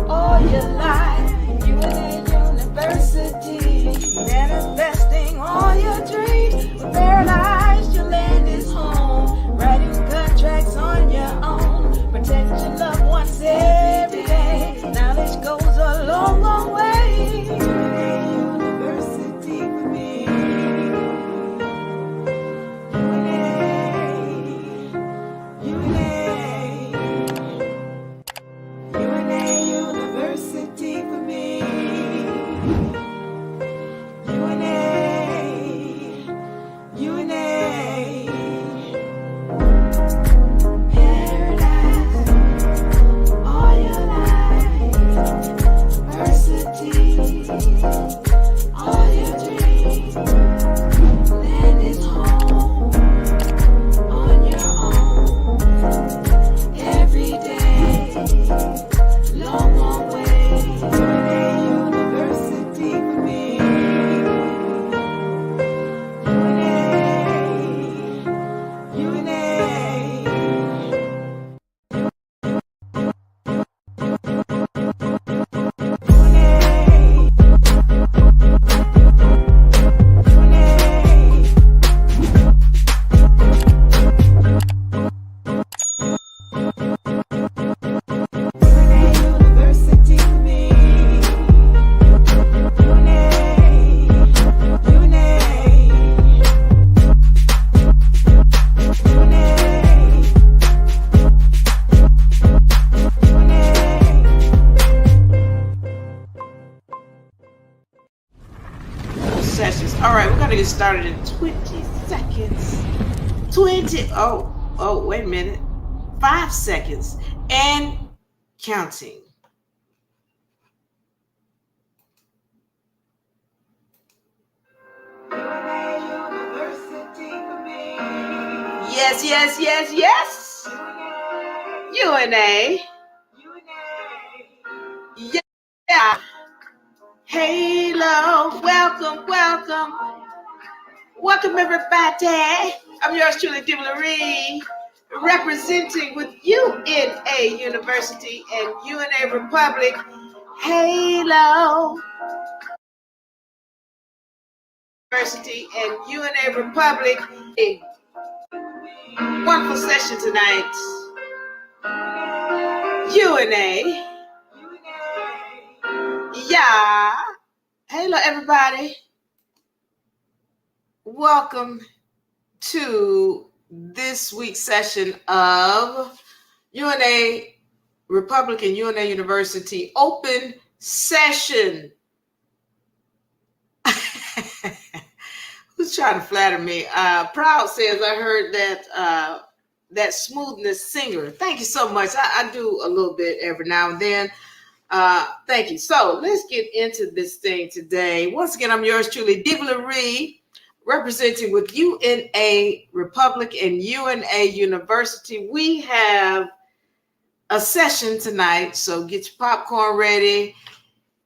all your life. UNARepublic, manifesting all your dreams. With paradise, your land is home. Writing contracts on your own. Protect your loved ones every day. Knowledge goes a long, long way. University for me. University for me. Paradise, all your life. Diversity, all your dreams. Land is home, on your own. Every day, long, long way. University for me. Sessions. All right, we're gonna get started in 20 seconds. 20. Oh, wait a minute. 5 seconds and counting. Yes, yes, yes, yes. UNA. Yeah. Hello, welcome everybody. I'm yours truly, Diva Lyri, representing with UNA University and UNARepublic. Hello, University and UNARepublic. A wonderful session tonight. UNA. Yeah. Hello, everybody. Welcome to this week's session of UNARepublic and UNA University open session. Who's trying to flatter me? Proud says, I heard that smoothness singer. Thank you so much. I do a little bit every now and then. Thank you. So let's get into this thing today. Once again, I'm yours truly, Diva Lyri, representing with UNARepublic and UNA University. We have a session tonight, so get your popcorn ready.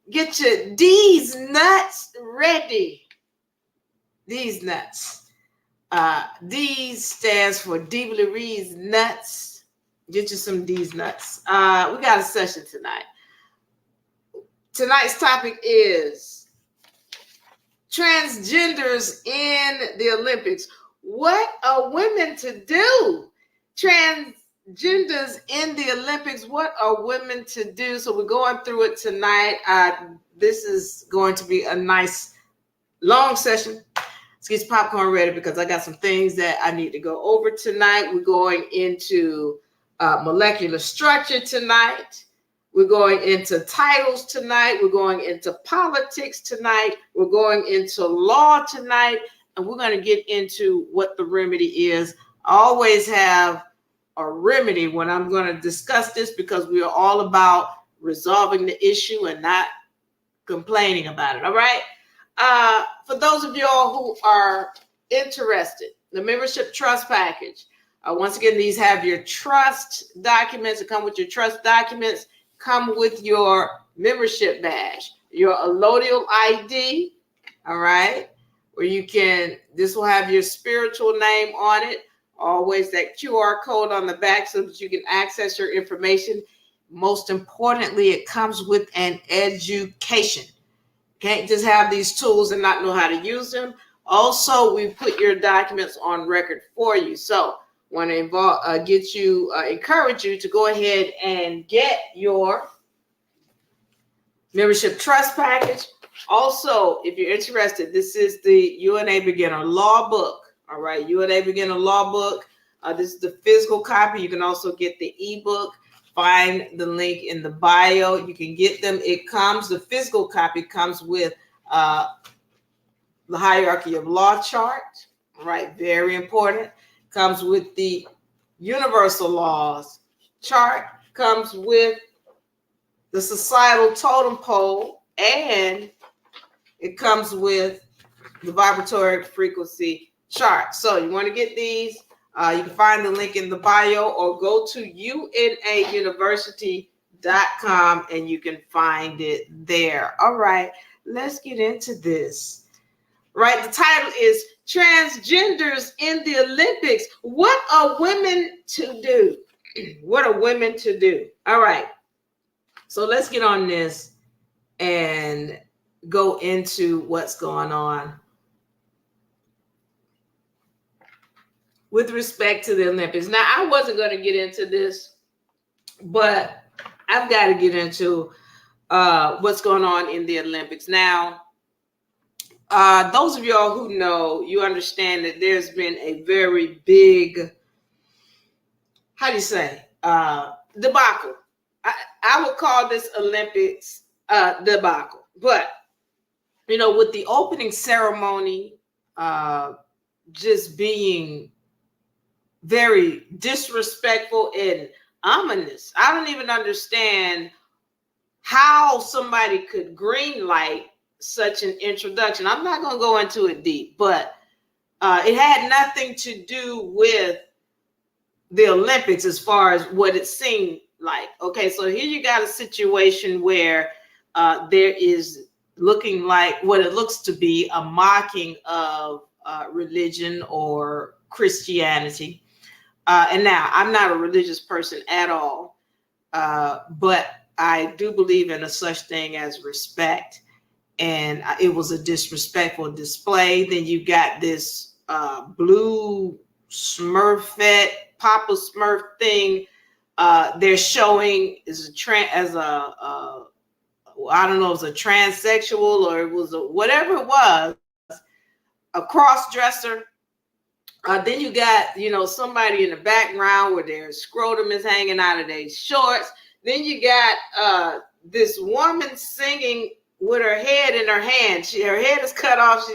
Get your D's nuts ready. These nuts. D's stands for Diva Lyri's nuts. Get you some D's nuts. We got a session tonight. Tonight's topic is transgenders in the Olympics. What are women to do? Transgenders in the Olympics. What are women to do? So we're going through it tonight. This is going to be a nice long session. Let's get your popcorn ready because I got some things that I need to go over tonight. We're going into molecular structure tonight. We're going into titles tonight. We're going into politics tonight. We're going into law tonight. And we're going to get into what the remedy is. I always have a remedy when I'm going to discuss this because we are all about resolving the issue and not complaining about it. All right. For those of y'all who are interested, the membership trust package. Once again, these have your trust documents. That come with your trust documents. Come with your membership badge, your allodial ID. All right. Where you can, this will have your spiritual name on it. Always that QR code on the back so that you can access your information. most importantly, it comes with an education. Can't just have these tools and not know how to use them. Also, we put your documents on record for you. So want to encourage you to go ahead and get your membership trust package. Also, if you're interested, this is the UNA Beginner Law Book. All right, UNA Beginner Law Book. This is the physical copy. You can also get the ebook. Find the link in the bio. You can get them. The physical copy comes with the hierarchy of law chart, right? Very important. Comes with the universal laws chart, comes with the societal totem pole, and it comes with the vibratory frequency chart. So you want to get these. You can find the link in the bio or go to unauniversity.com and you can find it there. All right, let's get into this. Right, the title is Transgenders in the Olympics. What are women to do? What are women to do? All right, so let's get on this and go into what's going on with respect to the Olympics. Now, I wasn't going to get into this, but I've got to get into what's going on in the Olympics. Now, those of y'all who know, you understand that there's been a very big, debacle. I would call this Olympics debacle. But, with the opening ceremony just being very disrespectful and ominous. I don't even understand how somebody could green light such an introduction. I'm not going to go into it deep, but it had nothing to do with the Olympics as far as what it seemed like. Okay, so here you got a situation where there is looking like what it looks to be a mocking of religion or Christianity. And now, I'm not a religious person at all, but I do believe in a such thing as respect. And it was a disrespectful display. Then you got this blue Smurfette, Papa Smurf thing. They're showing I don't know, it was a transsexual or it was whatever it was, a cross-dresser. Then you got, somebody in the background where their scrotum is hanging out of their shorts. Then you got this woman singing with her head in her hand. Her head is cut off.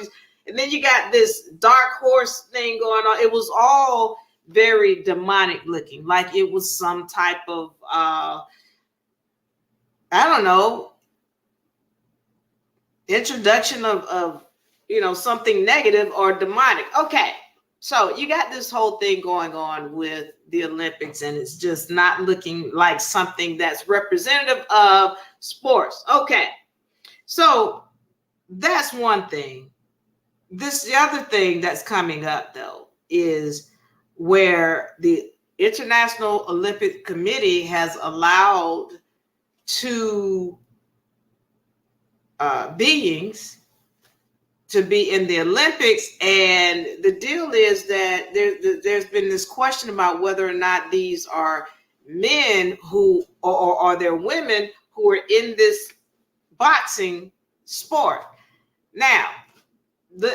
And then you got this dark horse thing going on. It was all very demonic looking, like it was some type of, I don't know, introduction of something negative or demonic. Okay. So you got this whole thing going on with the Olympics, and it's just not looking like something that's representative of sports. Okay. So that's one thing. The other thing that's coming up, though, is where the International Olympic Committee has allowed two beings to be in the Olympics, and the deal is that there's been this question about whether or not these are men who or are there women who are in this boxing sport. Now,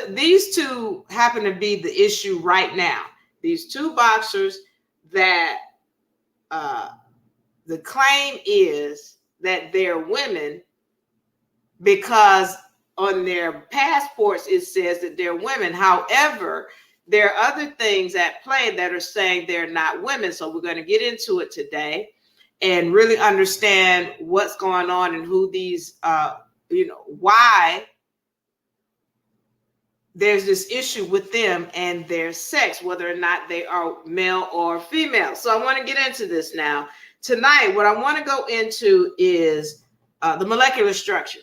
these two happen to be the issue right now. These two boxers that the claim is that they're women because on their passports it says that they're women. However, there are other things at play that are saying they're not women. So we're going to get into it today and really understand what's going on and who these, why there's this issue with them and their sex, whether or not they are male or female. So I want to get into this now. Tonight, what I want to go into is the molecular structure.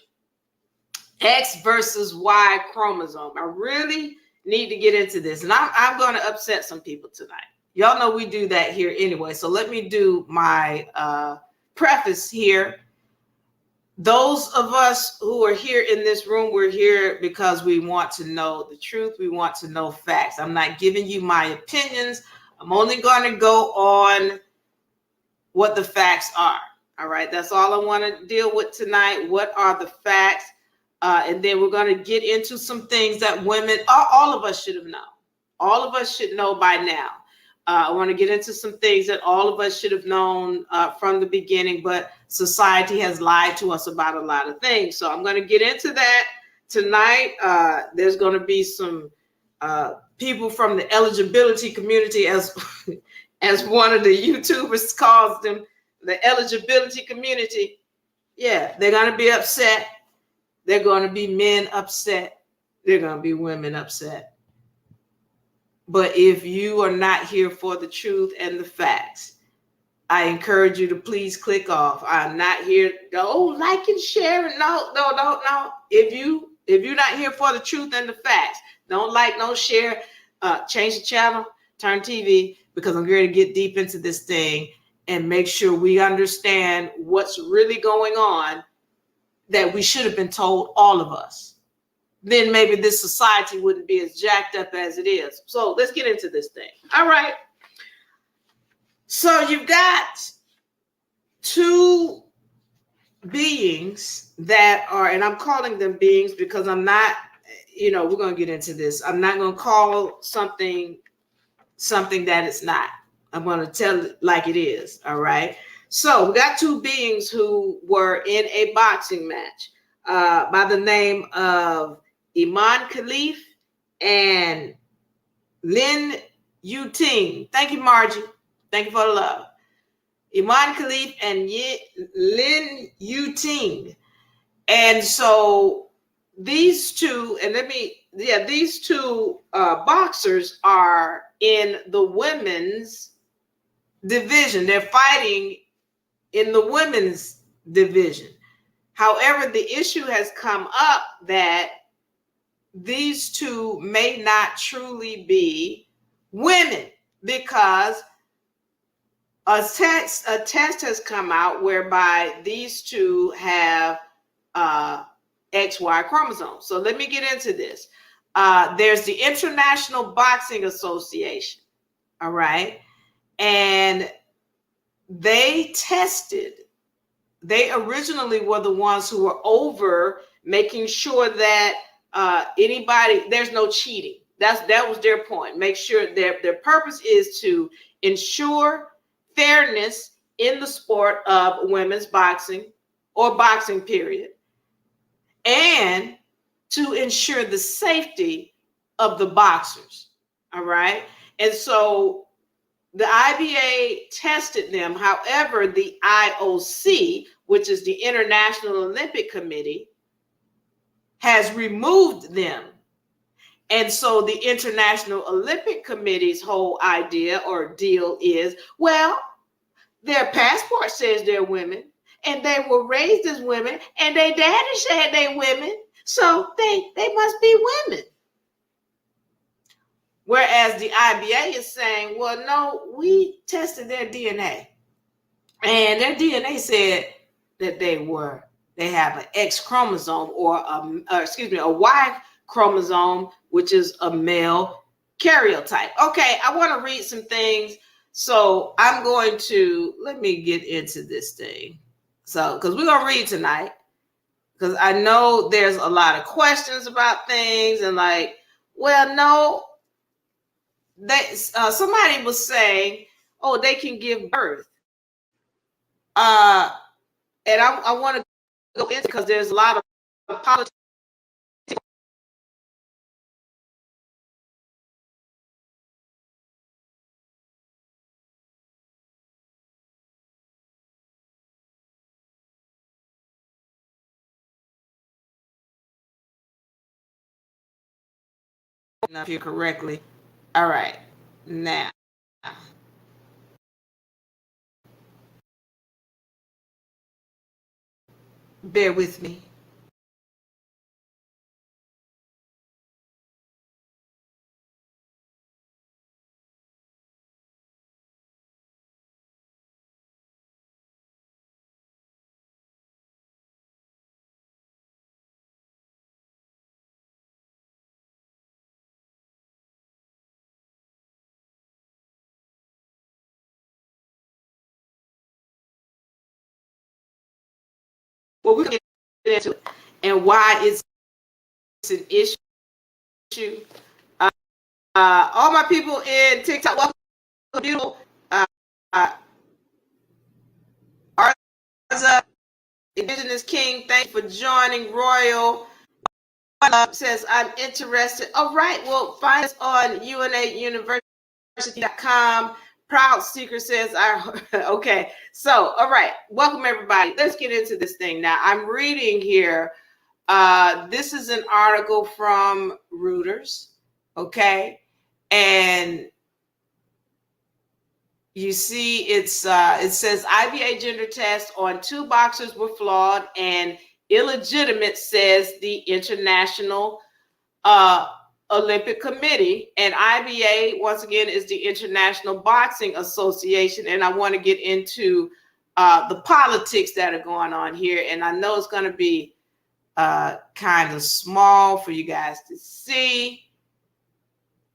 X versus Y chromosome. I really need to get into this. And I'm going to upset some people tonight. Y'all know we do that here anyway. So let me do my preface here. Those of us who are here in this room, we're here because we want to know the truth. We want to know facts. I'm not giving you my opinions. I'm only going to go on what the facts are. All right. That's all I want to deal with tonight. What are the facts? And then we're going to get into some things that women, all of us should have known. All of us should know by now. I want to get into some things that all of us should have known from the beginning, but society has lied to us about a lot of things. So I'm going to get into that tonight. There's going to be some people from the eligibility community, as one of the YouTubers calls them, the eligibility community. Yeah, they're going to be upset. They're going to be men upset. They're going to be women upset. But if you are not here for the truth and the facts, I encourage you to please click off. I'm not here. Don't like and share it. No. If you're not here for the truth and the facts, don't like, don't share. Change the channel, turn TV, because I'm going to get deep into this thing and make sure we understand what's really going on that we should have been told, all of us. Then maybe this society wouldn't be as jacked up as it is. So let's get into this thing. All right. So you've got two beings that are, and I'm calling them beings because I'm not, we're going to get into this. I'm not going to call something that it's not. I'm going to tell it like it is. All right. So we got two beings who were in a boxing match by the name of Iman Khalif and Lin Yuting. Thank you, Margie. Thank you for the love. Iman Khalif and Lin Yuting. And so these two, these two boxers are in the women's division. They're fighting in the women's division. However, the issue has come up that these two may not truly be women, because a test has come out whereby these two have XY chromosomes. So let me get into this. There's the International Boxing Association, all right? And they originally were the ones who were over making sure that there's no cheating. That was their point. Make sure their purpose is to ensure fairness in the sport of women's boxing or boxing period, and to ensure the safety of the boxers. All right. And so the IBA tested them. However, the IOC, which is the International Olympic Committee, has removed them. And so the International Olympic Committee's whole idea or deal is, well, their passport says they're women, and they were raised as women, and their daddy said they're women, so they must be women. Whereas the IBA is saying, well, no, we tested their DNA, and their DNA said that they have an X chromosome or a Y chromosome, which is a male karyotype. Okay, I want to read some things. So I'm going to, let me get into this thing. So, because we're going to read tonight, because I know there's a lot of questions about things and like, well, no, somebody was saying, oh, they can give birth. And I want to go into, because there's a lot of politics. If you correctly. All right. Now, bear with me. Well, we're going to get into it and why it's an issue. All my people in TikTok, welcome, beautiful. Arza, Indigenous King, thank you for joining. Royal says, I'm interested. All right, well, find us on UNARepublic.com. Proud Seeker says, okay. So, all right, welcome everybody. Let's get into this thing now. I'm reading here. This is an article from Reuters, okay? And you see it says IBA gender test on 2 boxers were flawed and illegitimate, says the International Olympic Committee. And IBA, once again, is the International Boxing Association. And I want to get into the politics that are going on here. And I know it's going to be kind of small for you guys to see.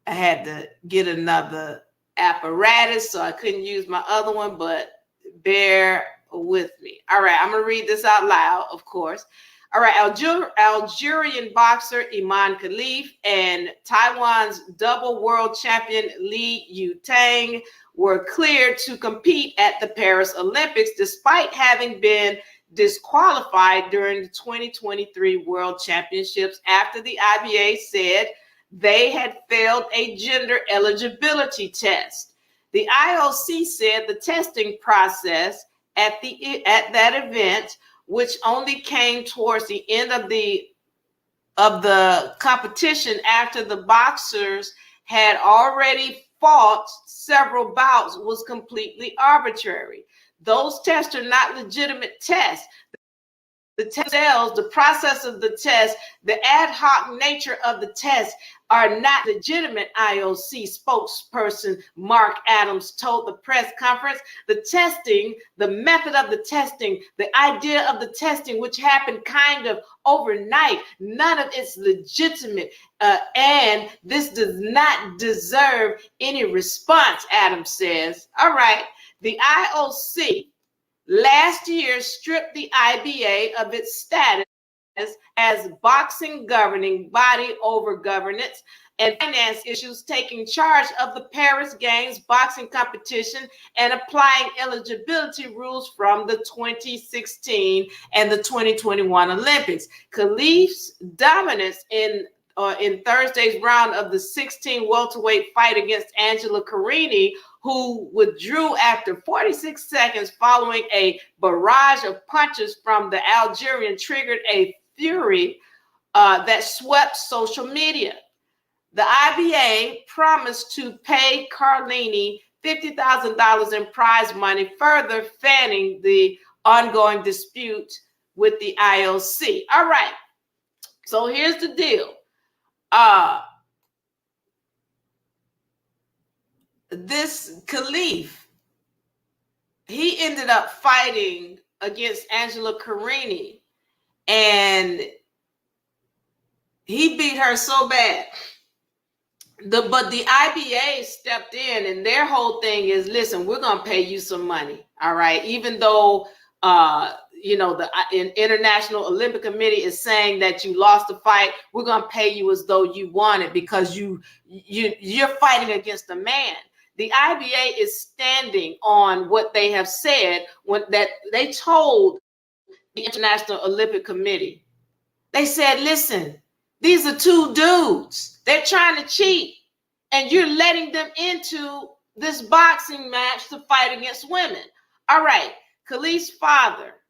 I had to get another apparatus, so I couldn't use my other one, but bear with me. All right, I'm gonna read this out loud, of course. All right, Algerian boxer Iman Khalif and Taiwan's double world champion Li Yutang were cleared to compete at the Paris Olympics despite having been disqualified during the 2023 World Championships after the IBA said they had failed a gender eligibility test. The IOC said the testing process at that event, which only came towards the end of the competition after the boxers had already fought several bouts, was completely arbitrary. Those tests are not legitimate tests. The cells, the process of the test, the ad hoc nature of the test are not legitimate, IOC spokesperson Mark Adams told the press conference. The testing, the method of the testing, the idea of the testing, which happened kind of overnight, none of it's legitimate, and this does not deserve any response, Adams says. All right, the IOC last year stripped the IBA of its status as boxing governing body over governance and finance issues, taking charge of the Paris Games boxing competition and applying eligibility rules from the 2016 and the 2021 Olympics. Khalif's dominance in Thursday's round of the 16 welterweight fight against Angela Carini, who withdrew after 46 seconds following a barrage of punches from the Algerian, triggered a fury that swept social media. The IBA promised to pay Carlini $50,000 in prize money, further fanning the ongoing dispute with the IOC. All right, so here's the deal. This Khalif, he ended up fighting against Angela Carini, and he beat her so bad. But the IBA stepped in, and their whole thing is, listen, we're going to pay you some money, all right? Even though, the International Olympic Committee is saying that you lost the fight, we're going to pay you as though you won it because you're fighting against a man. The IBA is standing on what they have said that they told the International Olympic Committee. They said, listen, these are 2 dudes. They're trying to cheat, and you're letting them into this boxing match to fight against women. All right, Khalif's father.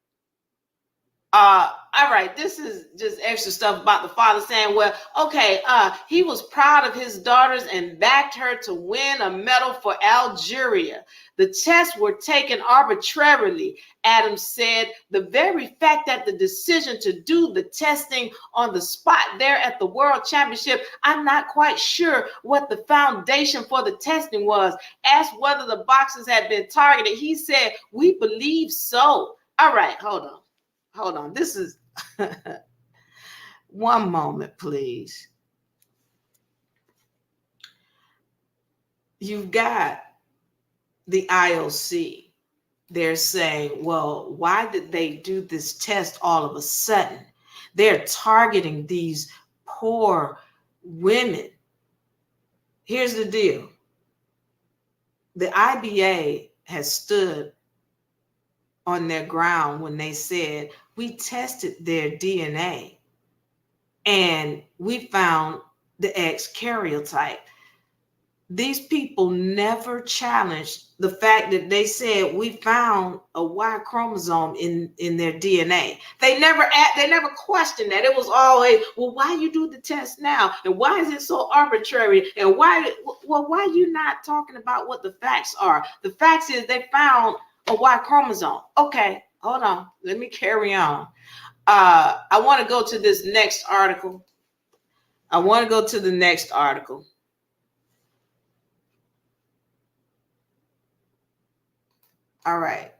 All right, this is just extra stuff about the father saying, well, okay, he was proud of his daughters and backed her to win a medal for Algeria. The tests were taken arbitrarily, Adams said. The very fact that the decision to do the testing on the spot there at the World Championship, I'm not quite sure what the foundation for the testing was. Asked whether the boxers had been targeted, he said, we believe so. All right, hold on. This is one moment, please. You've got the IOC. they're saying, well, why did they do this test all of a sudden? They're targeting these poor women. Here's the deal. The IBA has stood on their ground when they said, we tested their DNA and we found the X karyotype. These people never challenged the fact that they said we found a Y chromosome in their DNA. They never questioned that. It was always, well, why you do the test now? And why is it so arbitrary? And why are you not talking about what the facts are? The facts is they found a Y chromosome. Okay, hold on. Let me carry on. I want to go to this next article. I want to go to the next article. All right.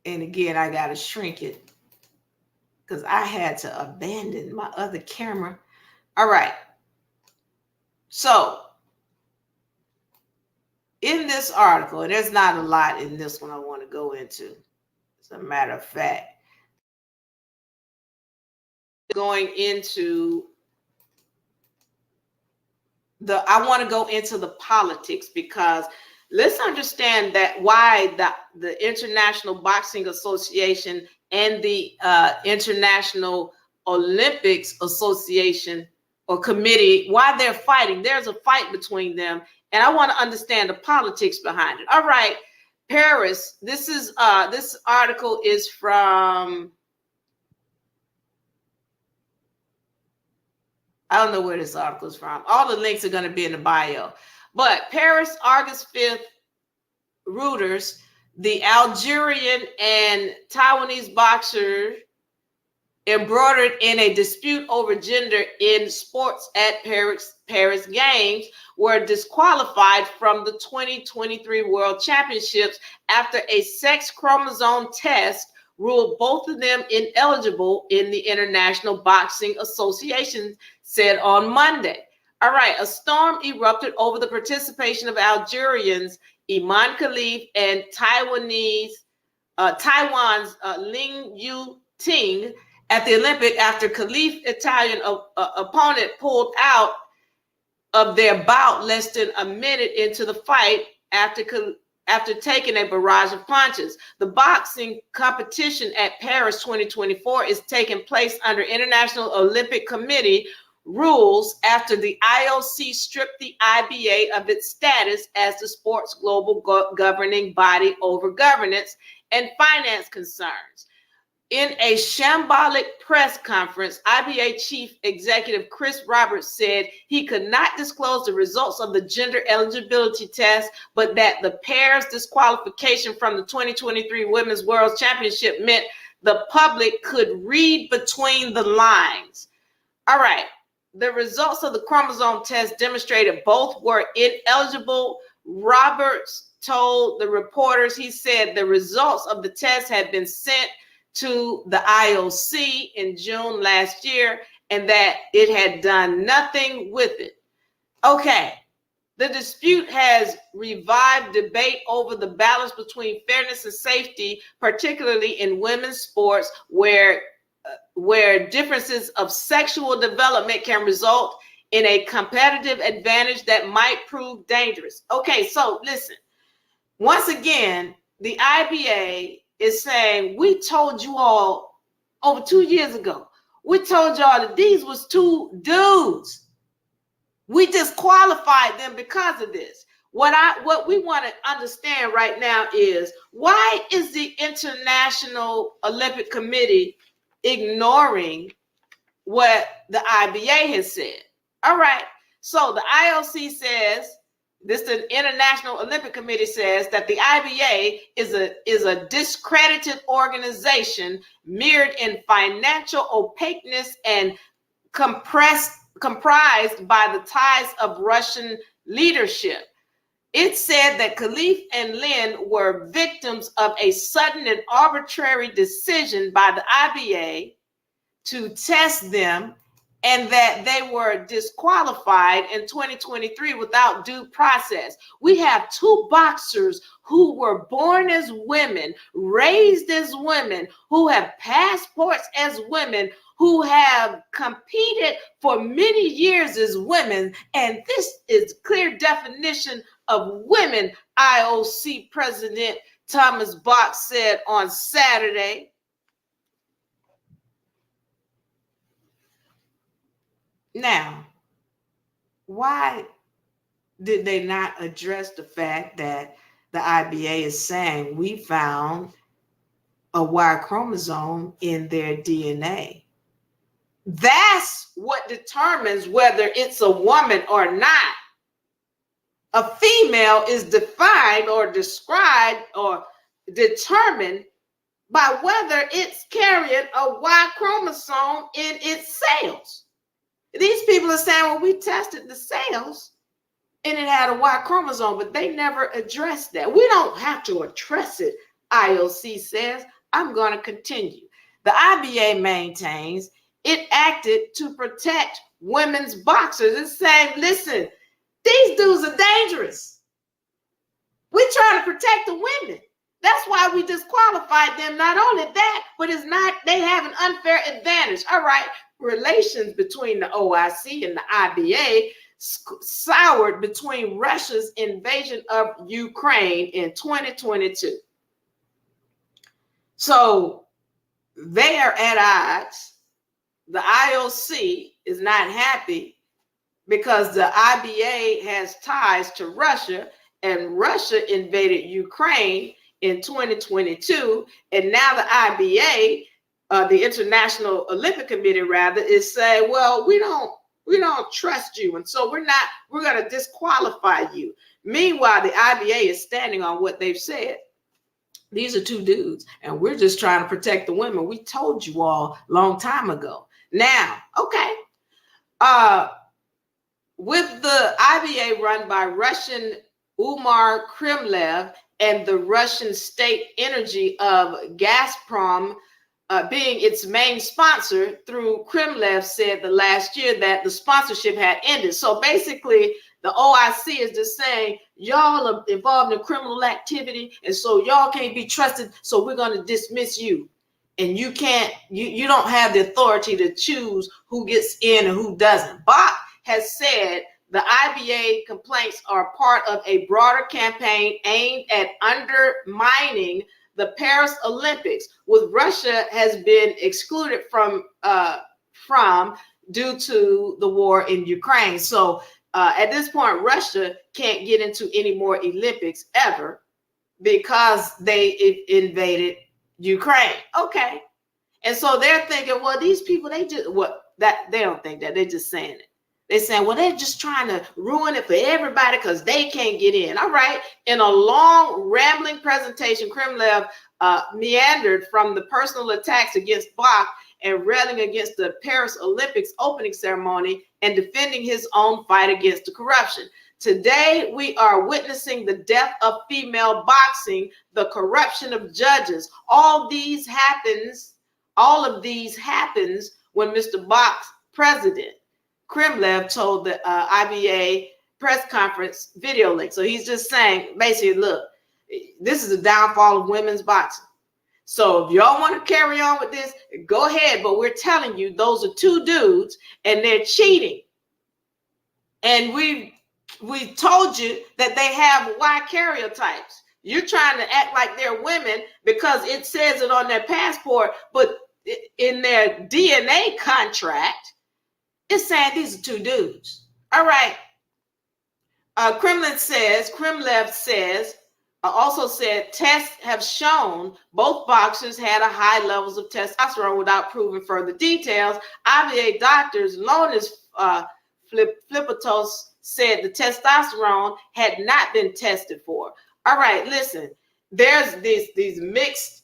And again, I got to shrink it because I had to abandon my other camera. All right. So in this article, and there's not a lot in this one I want to go into. As a matter of fact, going into I want to go into the politics, because let's understand that why the International Boxing Association and the International Olympics Association or committee, why they're fighting. There's a fight between them, and I want to understand the politics behind it. All right, Paris. This article is from, I don't know where this article is from. All the links are going to be in the bio. But Paris, August 5th, Reuters, the Algerian and Taiwanese boxers embroidered in a dispute over gender in sports at Paris Games were disqualified from the 2023 World Championships after a sex chromosome test ruled both of them ineligible, in the International Boxing Association said on Monday. All right, a storm erupted over the participation of Algerians Iman Khalif and Taiwan's Ling Yu Ting at the Olympic after Khalif's Italian opponent pulled out of their bout less than a minute into the fight after taking a barrage of punches. The boxing competition at Paris 2024 is taking place under International Olympic Committee rules after the IOC stripped the IBA of its status as the sport's global governing body over governance and finance concerns. In a shambolic press conference, IBA Chief Executive Chris Roberts said he could not disclose the results of the gender eligibility test, but that the pair's disqualification from the 2023 Women's World Championship meant the public could read between the lines. All right. The results of the chromosome test demonstrated both were ineligible. Roberts told the reporters, he said the results of the test had been sent to the IOC in June last year and that it had done nothing with it. Okay, the dispute has revived debate over the balance between fairness and safety, particularly in women's sports where differences of sexual development can result in a competitive advantage that might prove dangerous. Okay, so listen, once again, the IBA is saying, we told you all over 2 years ago, we told y'all that these was two dudes. We disqualified them because of this. What we want to understand right now is, why is the International Olympic Committee ignoring what the IBA has said? All right, so the IOC says, the International Olympic Committee says that the IBA is a discredited organization mirrored in financial opaqueness and comprised by the ties of Russian leadership. It said that Khalif and Lin were victims of a sudden and arbitrary decision by the IBA to test them and that they were disqualified in 2023 without due process. We have two boxers who were born as women, raised as women, who have passports as women, who have competed for many years as women. And this is clear definition of women, IOC President Thomas Bach said on Saturday. Now, why did they not address the fact that the IBA is saying we found a Y chromosome in their DNA? That's what determines whether it's a woman or not. A female is defined or described or determined by whether it's carrying a Y chromosome in its cells. These people are saying, well, we tested the cells and it had a Y chromosome, but they never addressed that. We don't have to address it, IOC says. I'm going to continue. The IBA maintains it acted to protect women's boxers. It's saying, listen, these dudes are dangerous. We're trying to protect the women. That's why we disqualified them. Not only that, but it's not, they have an unfair advantage. All right, relations between the OIC and the IBA soured between Russia's invasion of Ukraine in 2022. So they are at odds. The IOC is not happy because the IBA has ties to Russia, and Russia invaded Ukraine in 2022, and now the IBA, the International Olympic Committee rather, is saying, well, we don't trust you, and so we're going to disqualify you. Meanwhile, the IBA is standing on what they've said. These are two dudes, and we're just trying to protect the women. We told you all a long time ago. Now, okay, with the IBA run by Russian Umar Kremlev and the Russian state energy of Gazprom being its main sponsor, through Kremlev said the last year that the sponsorship had ended. So basically, the OIC is just saying, y'all are involved in criminal activity, and so y'all can't be trusted, so we're going to dismiss you. And you can't, you don't have the authority to choose who gets in and who doesn't. Bach has said the IBA complaints are part of a broader campaign aimed at undermining the Paris Olympics, with Russia has been excluded from due to the war in Ukraine. So at this point, Russia can't get into any more Olympics ever because they invaded Ukraine. Okay. And so they're thinking, well, these people, they don't think that, they're just saying it. They're saying, well, they're just trying to ruin it for everybody because they can't get in. All right. In a long, rambling presentation, Kremlev meandered from the personal attacks against Bach and railing against the Paris Olympics opening ceremony and defending his own fight against the corruption. Today, we are witnessing the death of female boxing, the corruption of judges. All of these happens when Mr. Bach's president, Kremlev, told the IBA press conference video link. So he's just saying, basically, look, this is the downfall of women's boxing. So if y'all want to carry on with this, go ahead. But we're telling you, those are two dudes and they're cheating. And we told you that they have Y karyotypes. You're trying to act like they're women because it says it on their passport, but in their DNA contract, it's saying these are two dudes. All right. Kremlev says, also said tests have shown both boxers had a high levels of testosterone without proving further details. IBA doctors, known as Flipatos, said the testosterone had not been tested for. All right, listen, there's these mixed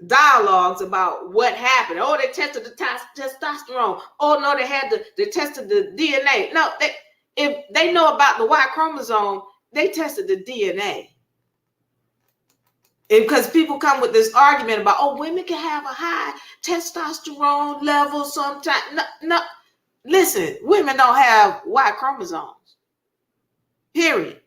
dialogues about what happened. Oh, they tested the testosterone. Oh, no, they tested the DNA. No, if they know about the Y chromosome, they tested the DNA. Because people come with this argument about, oh, women can have a high testosterone level sometimes. No, listen, women don't have Y chromosomes, period.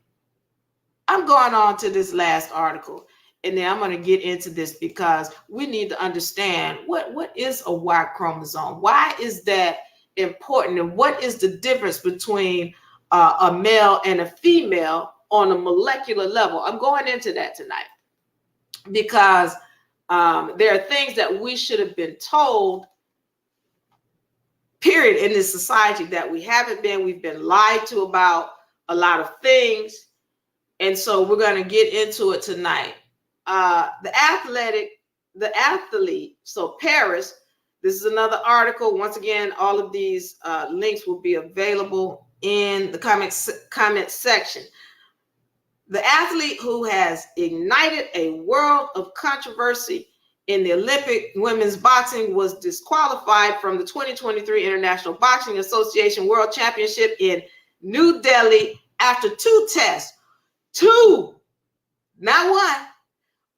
I'm going on to this last article, and then I'm going to get into this because we need to understand what is a Y chromosome. Why is that important, and what is the difference between a male and a female on a molecular level? I'm going into that tonight because there are things that we should have been told, period, in this society that we haven't been. We've been lied to about a lot of things. And so we're going to get into it tonight. The athlete, so Paris, this is another article. Once again, all of these links will be available in the comment section. The athlete who has ignited a world of controversy in the Olympic women's boxing was disqualified from the 2023 International Boxing Association World Championship in New Delhi after two tests. Two, not one,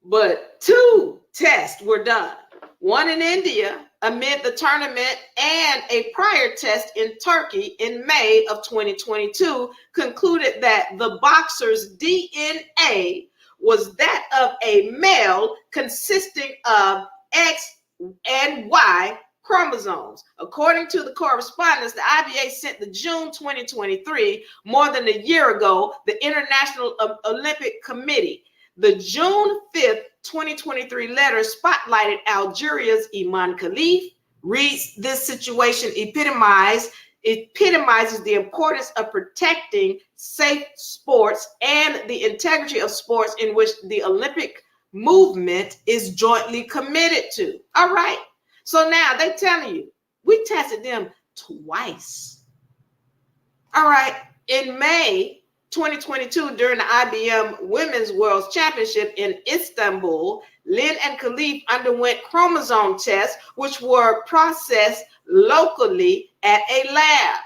but two tests were done. One in India amid the tournament, and a prior test in Turkey in May of 2022 concluded that the boxer's DNA was that of a male consisting of X and Y chromosomes. According to the correspondence, the IBA sent the June 2023, more than a year ago, the International Olympic Committee. The June 5th, 2023 letter spotlighted Algeria's Iman Khalif, reads this situation epitomizes the importance of protecting safe sports and the integrity of sports in which the Olympic movement is jointly committed to. All right. So now they're telling you, we tested them twice. All right. In May 2022, during the IBM Women's World Championship in Istanbul, Lynn and Khalif underwent chromosome tests, which were processed locally at a lab.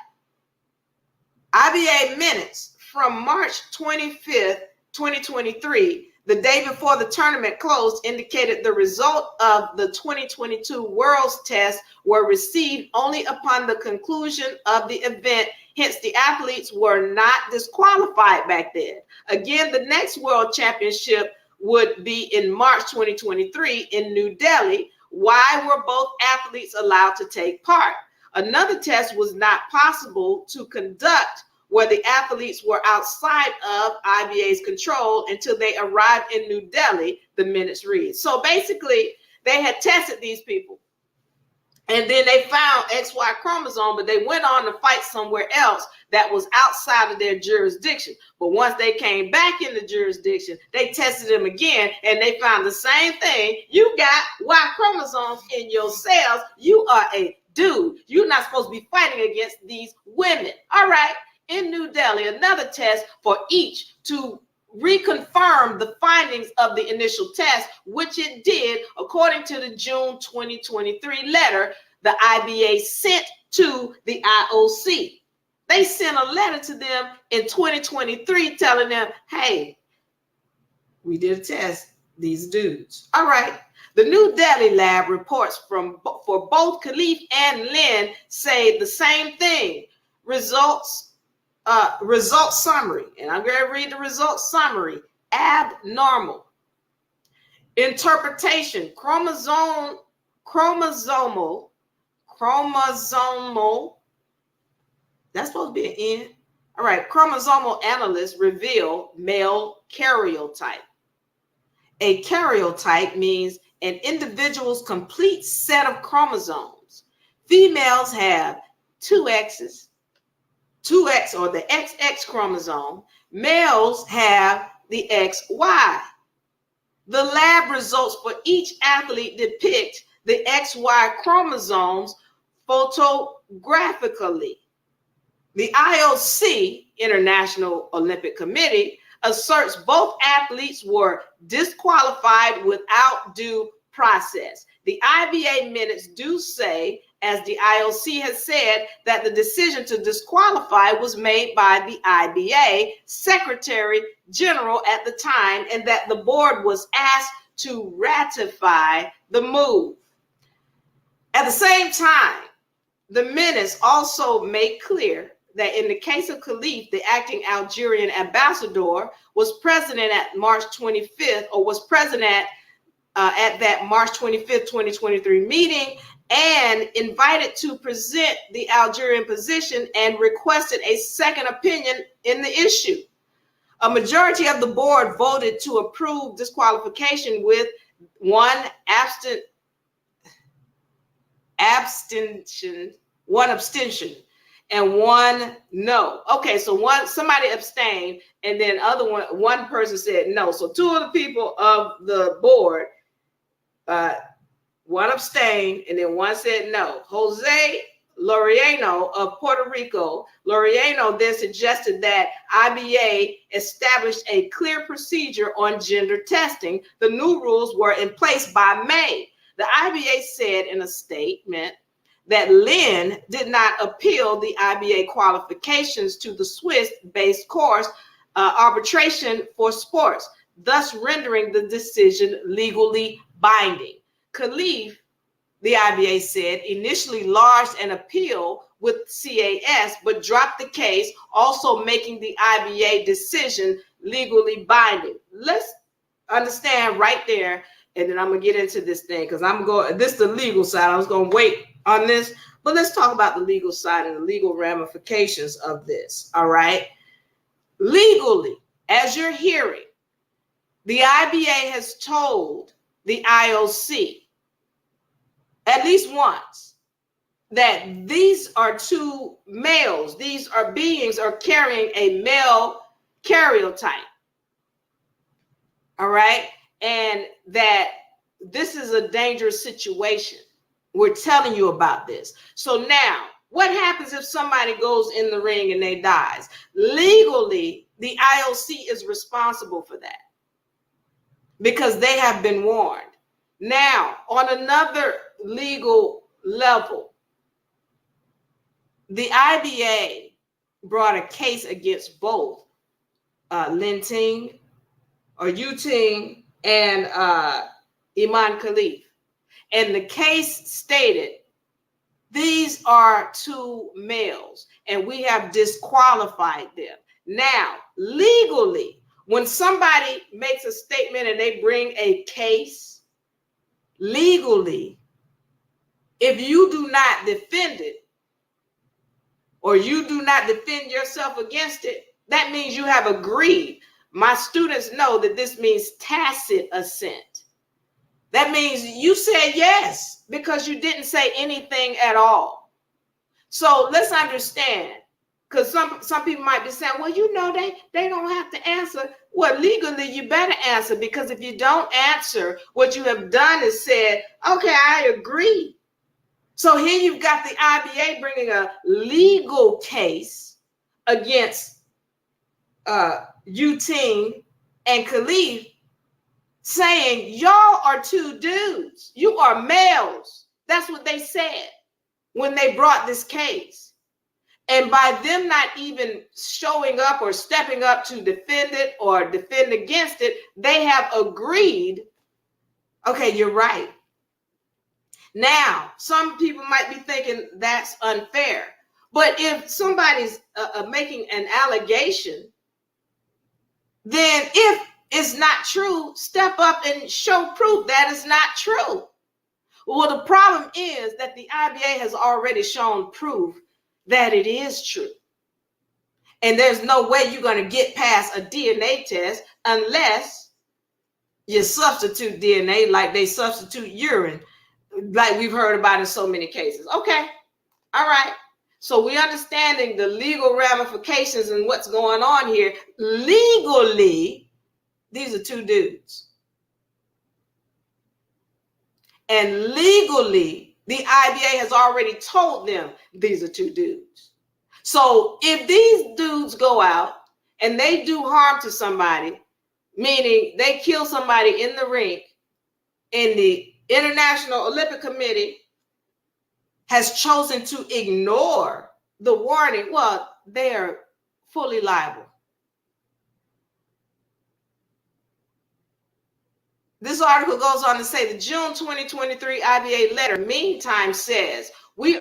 IBA minutes from March 25th, 2023, the day before the tournament closed, indicated the result of the 2022 Worlds test were received only upon the conclusion of the event. Hence, the athletes were not disqualified back then. Again, the next World Championship would be in March 2023 in New Delhi. Why were both athletes allowed to take part? Another test was not possible to conduct where the athletes were outside of IBA's control until they arrived in New Delhi, the minutes read. So basically, they had tested these people, and then they found XY chromosome, but they went on to fight somewhere else that was outside of their jurisdiction. But once they came back in the jurisdiction, they tested them again, and they found the same thing. You got Y chromosomes in your cells. You are a dude. You're not supposed to be fighting against these women. All right. In New Delhi, another test for each to reconfirm the findings of the initial test, which it did according to the June 2023 letter the IBA sent to the IOC. They sent a letter to them in 2023 telling them, hey, we did a test, these dudes. All right. The New Delhi lab reports for both Khalif and Lynn say the same thing. Result summary, and I'm going to read the result summary. Abnormal. Interpretation: chromosomal. That's supposed to be an N. All right. Chromosomal analysts reveal male karyotype. A karyotype means an individual's complete set of chromosomes. Females have two X's. 2X or the XX chromosome. Males have the XY. The lab results for each athlete depict the XY chromosomes photographically. The IOC, International Olympic Committee, asserts both athletes were disqualified without due process. The IBA minutes do say, as the IOC has said, that the decision to disqualify was made by the IBA Secretary General at the time, and that the board was asked to ratify the move. At the same time, the minutes also make clear that in the case of Khalif, the acting Algerian ambassador was present at March 25th, or was present at that March 25th, 2023 meeting, and invited to present the Algerian position and requested a second opinion in the issue. A majority of the board voted to approve disqualification with one abstention, and one no. Okay, so somebody abstained, and then one person said no. So two of the people of the board, one abstained, and then one said no. Jose Laureano of Puerto Rico, Laureano then suggested that IBA establish a clear procedure on gender testing. The new rules were in place by May. The IBA said in a statement that Lynn did not appeal the IBA qualifications to the Swiss-based course arbitration for sports, thus rendering the decision legally binding. Khalif, the IBA said, initially lodged an appeal with CAS, but dropped the case, also making the IBA decision legally binding. Let's understand right there, and then I'm gonna get into this thing, because this is the legal side. I was gonna wait on this, but let's talk about the legal side and the legal ramifications of this. All right. Legally, as you're hearing, the IBA has told the IOC at least once that these are two males. These are beings are carrying a male karyotype. All right. And that this is a dangerous situation. We're telling you about this. So now, what happens if somebody goes in the ring and they dies? Legally, the IOC is responsible for that because they have been warned. Now, on another legal level, the IBA brought a case against both Lin Ting or Yu Ting and Iman Khalif. And the case stated, these are two males and we have disqualified them. Now, legally, when somebody makes a statement and they bring a case, legally, if you do not defend it or you do not defend yourself against it, that means you have agreed. My students know that this means tacit assent. That means you said yes because you didn't say anything at all. So let's understand, because some people might be saying, well, you know, they don't have to answer. Well, legally, you better answer, because if you don't answer, what you have done is said, okay, I agree. So here you've got the IBA bringing a legal case against Yu Ting and Khalif, saying y'all are two dudes. You are males. That's what they said when they brought this case. And by them not even showing up or stepping up to defend it or defend against it, they have agreed, okay, you're right. Now, some people might be thinking that's unfair. But if somebody's making an allegation, then if it's not true, step up and show proof that it's not true. Well, the problem is that the IBA has already shown proof that it is true. And there's no way you're going to get past a DNA test unless you substitute DNA like they substitute urine, like we've heard about in so many cases. Okay, all right. So we're understanding the legal ramifications and what's going on here. Legally, these are two dudes. And legally, the IBA has already told them these are two dudes. So if these dudes go out and they do harm to somebody, meaning they kill somebody in the ring, and the International Olympic Committee has chosen to ignore the warning, well, they are fully liable. This article goes on to say the June 2023 IBA letter meantime says, we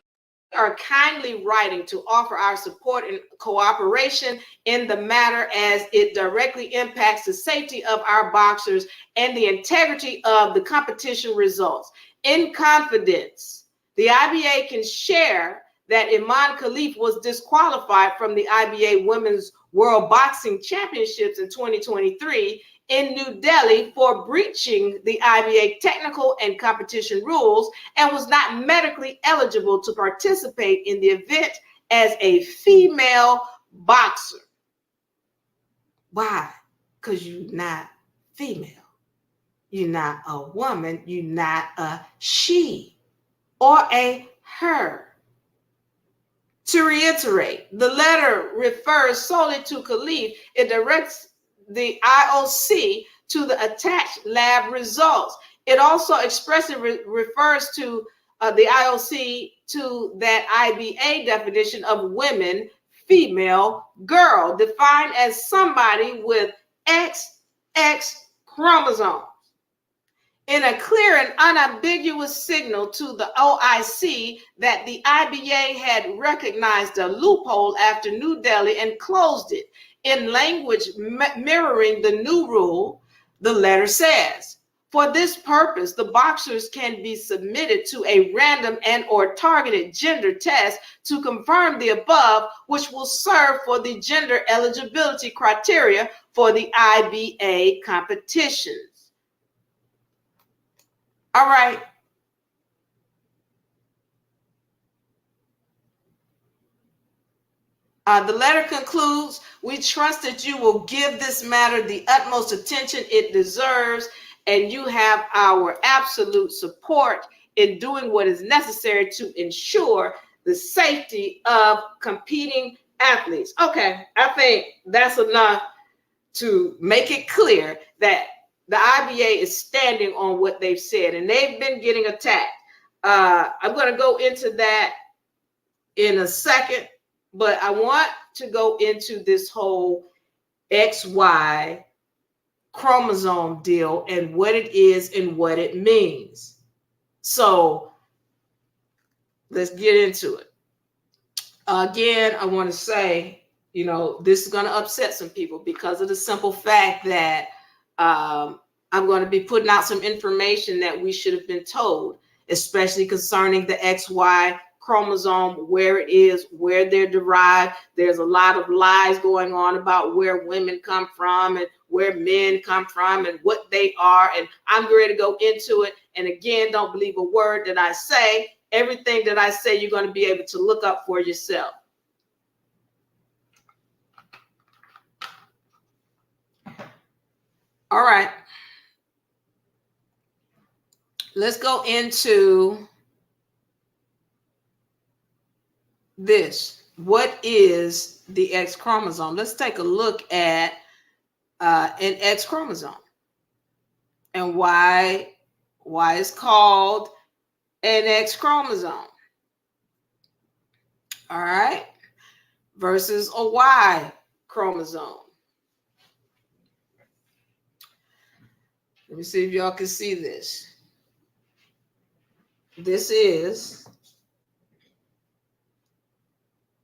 are kindly writing to offer our support and cooperation in the matter as it directly impacts the safety of our boxers and the integrity of the competition results. In confidence, the IBA can share that Iman Khalif was disqualified from the IBA Women's World Boxing Championships in 2023 in New Delhi for breaching the IBA technical and competition rules and was not medically eligible to participate in the event as a female boxer. Why? Because you're not female. You're not a woman. You're not a she or a her. To reiterate, the letter refers solely to Khalif. It directs the IOC to the attached lab results. It also expressly refers to the IOC to that IBA definition of women, female, girl, defined as somebody with XX chromosome. In a clear and unambiguous signal to the OIC that the IBA had recognized a loophole after New Delhi and closed it. In language mirroring the new rule, the letter says, for this purpose, the boxers can be submitted to a random and or targeted gender test to confirm the above, which will serve for the gender eligibility criteria for the IBA competitions. All right. The letter concludes, we trust that you will give this matter the utmost attention it deserves, and you have our absolute support in doing what is necessary to ensure the safety of competing athletes. Okay, I think that's enough to make it clear that the IBA is standing on what they've said, and they've been getting attacked. I'm going to go into that in a second, but I want to go into this whole XY chromosome deal and what it is and what it means. So let's get into it. Again, I want to say, you know, this is going to upset some people because of the simple fact that I'm going to be putting out some information that we should have been told, especially concerning the XY chromosome, where it is, where they're derived. There's a lot of lies going on about where women come from and where men come from and what they are. And I'm ready to go into it. And again, don't believe a word that I say. Everything that I say, you're going to be able to look up for yourself. All right. Let's go into this. What is the X chromosome? Let's take a look at an X chromosome and why it's called an X chromosome. All right, versus a Y chromosome. Let me see if y'all can see this. This is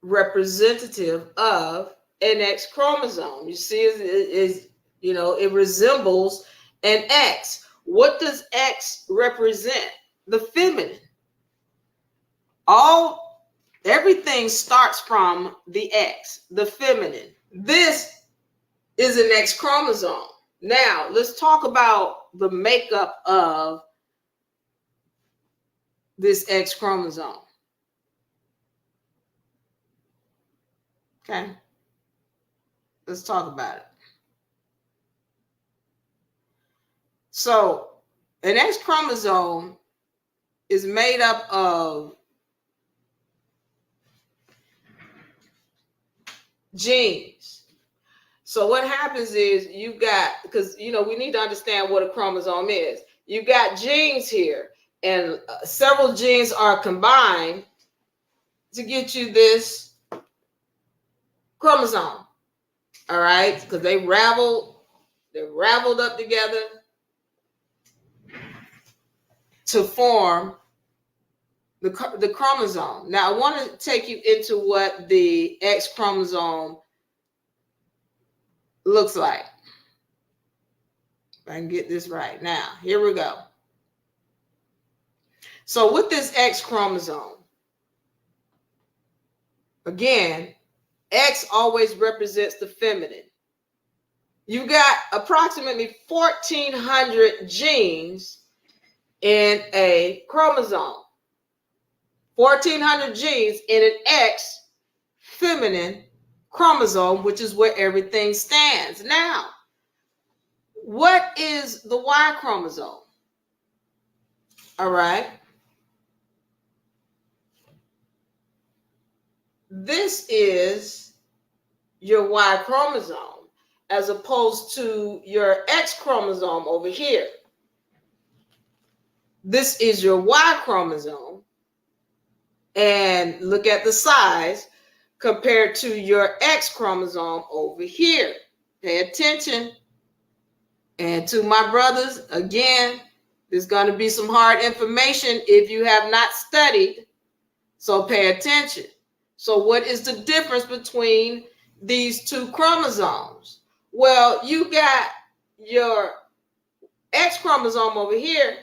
representative of an X chromosome. You see, you know, it resembles an X. What does X represent? The feminine. Everything starts from the X, the feminine. This is an X chromosome. Now, let's talk about the makeup of this X chromosome. Okay, let's talk about it. So, an X chromosome is made up of genes. So what happens is you got, because, you know, we need to understand what a chromosome is. You got genes here, and several genes are combined to get you this chromosome. All right, because they're raveled up together to form the chromosome. Now, I want to take you into what the X chromosome looks like. If I can get this right. Now, here we go. So with this X chromosome, again, X always represents the feminine. You got approximately 1,400 genes in a chromosome. 1,400 genes in an X feminine chromosome, which is where everything stands. Now, what is the Y chromosome? All right. This is your Y chromosome as opposed to your X chromosome over here. This is your Y chromosome. And look at the size compared to your X chromosome over here. Pay attention. And to my brothers, again, there's going to be some hard information if you have not studied. So pay attention. So what is the difference between these two chromosomes? Well, you got your X chromosome over here.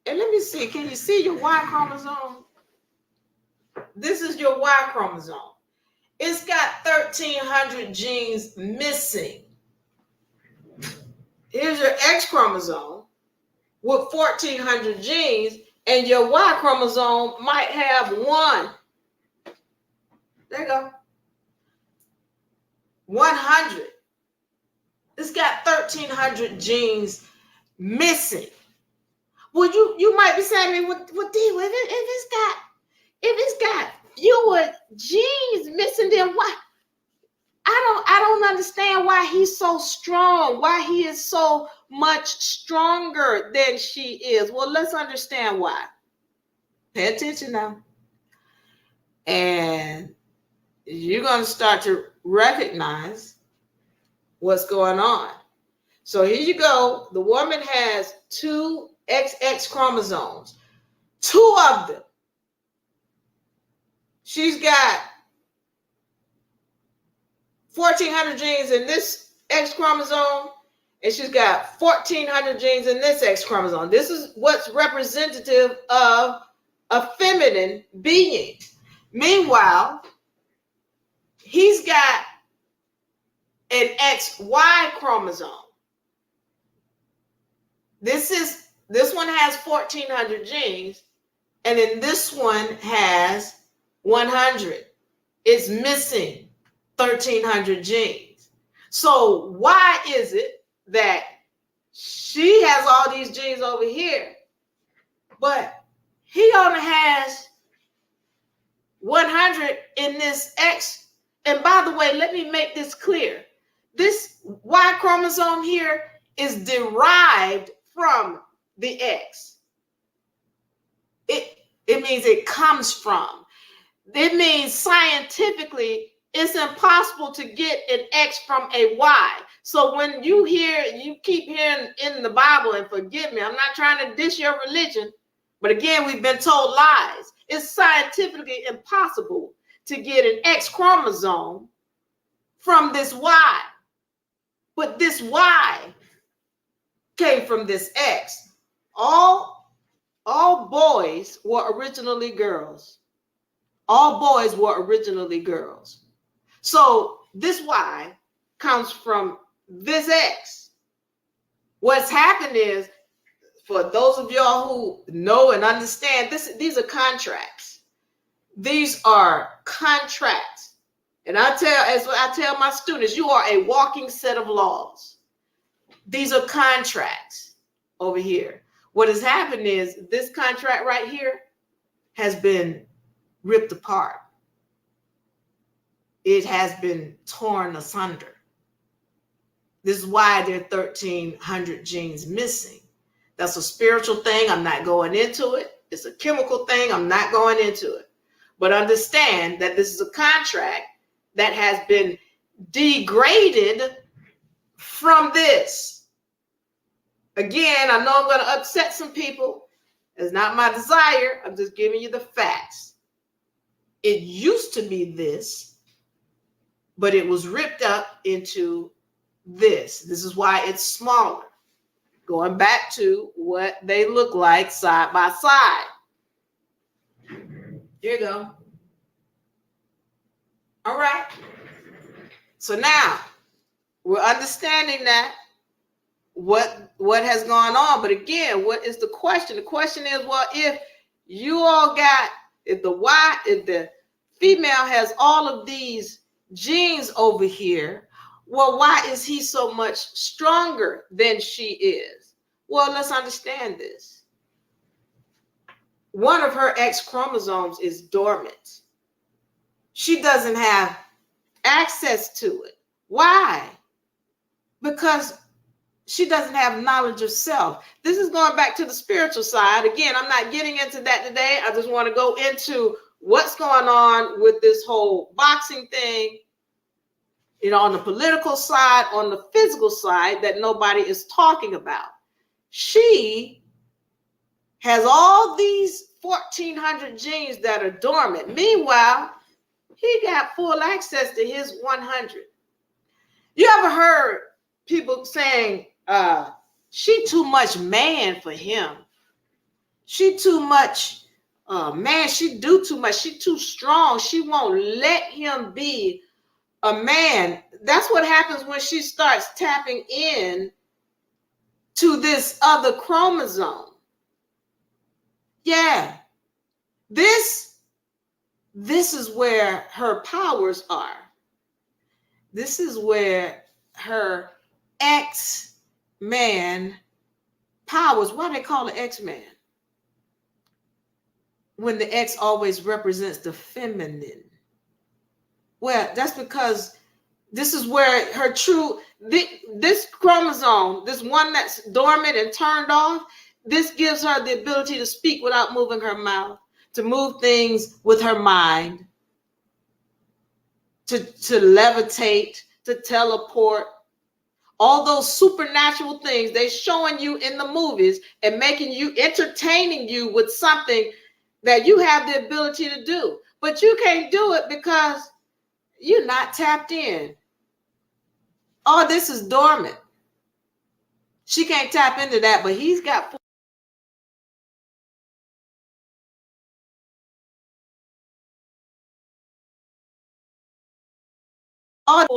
And let me see, can you see your Y chromosome? This is your Y chromosome. It's got 1,300 genes missing. Here's your X chromosome with 1,400 genes, and your Y chromosome might have one. There you go. 100. It's got 1,300 genes missing. Well, you might be saying to me, what deal if it's got your genes missing, then why? I don't understand why he's so strong, why he is so much stronger than she is. Well, let's understand why. Pay attention now. And you're going to start to recognize what's going on. So here you go. The woman has two XX chromosomes, two of them. She's got 1,400 genes in this X chromosome, and she's got 1,400 genes in this X chromosome. This is what's representative of a feminine being. Meanwhile, he's got an XY chromosome. This one has 1,400 genes, and then this one has 100. It's missing 1,300 genes. So why is it that she has all these genes over here, but he only has 100 in this X? And by the way, let me make this clear. This Y chromosome here is derived from the X. It means it comes from. It means scientifically it's impossible to get an X from a Y. So when you keep hearing in the Bible, and forgive me, I'm not trying to diss your religion, but again, we've been told lies. It's scientifically impossible to get an X chromosome from this Y. But this Y came from this X. All boys were originally girls. All boys were originally girls. So this Y comes from this X. What's happened is, for those of y'all who know and understand, these are contracts. These are contracts. And as I tell my students, you are a walking set of laws. These are contracts over here. What has happened is this contract right here has been ripped apart. It has been torn asunder. This is why there are 1,300 genes missing. That's a spiritual thing. I'm not going into it. It's a chemical thing. I'm not going into it. But understand that this is a contract that has been degraded from this. Again, I know I'm going to upset some people, It's not my desire. I'm just giving you the facts. It used to be this, but it was ripped up into this. This is why it's smaller. Going back to what they look like side by side. Here you go. All right. So now we're understanding that what has gone on. But again, what is the question? The question is, well, if the female has all of these genes over here, well, why is he so much stronger than she is? Well, let's understand this. One of her X chromosomes is dormant. She doesn't have access to it. Why? Because she doesn't have knowledge of self. This is going back to the spiritual side. Again, I'm not getting into that today. I just want to go into what's going on with this whole boxing thing, on the political side, on the physical side that nobody is talking about. She has all these 1,400 genes that are dormant. Meanwhile, he got full access to his 100. You ever heard people saying, she too much man for him. She too much, man, she do too much. She too strong. She won't let him be a man. That's what happens when she starts tapping in to this other chromosome. Yeah. This is where her powers are. This is where her X-man powers. Why do they call it X-man? When the X always represents the feminine. Well, that's because this is where her this chromosome, this one that's dormant and turned off, this gives her the ability to speak without moving her mouth, to move things with her mind, to levitate, to teleport. All those supernatural things they showing you in the movies and making you, entertaining you with something that you have the ability to do. But you can't do it because you're not tapped in. All this is dormant. She can't tap into that, but he's got.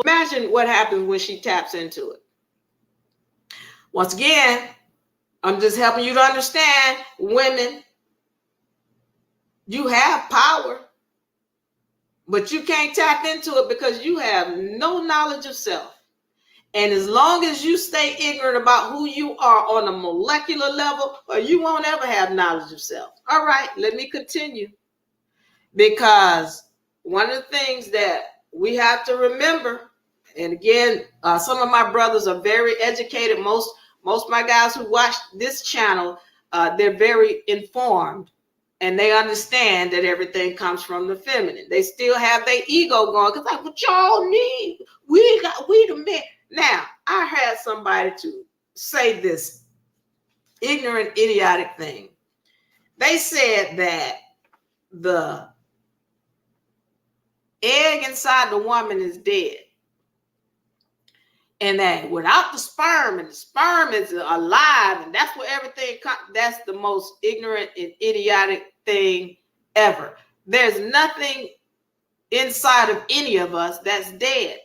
Imagine what happens when she taps into it. Once again, I'm just helping you to understand, women, you have power, but you can't tap into it because you have no knowledge of self. And as long as you stay ignorant about who you are on a molecular level, or you won't ever have knowledge of self. All right, let me continue. Because one of the things that we have to remember, and again, some of my brothers are very educated. Most of my guys who watch this channel, they're very informed. And they understand that everything comes from the feminine. They still have their ego going, because like, what y'all need? We the men. Now, I had somebody to say this ignorant, idiotic thing. They said that the egg inside the woman is dead. And that without the sperm, and the sperm is alive, and that's where everything comes. That's the most ignorant and idiotic thing ever. There's nothing inside of any of us that's dead.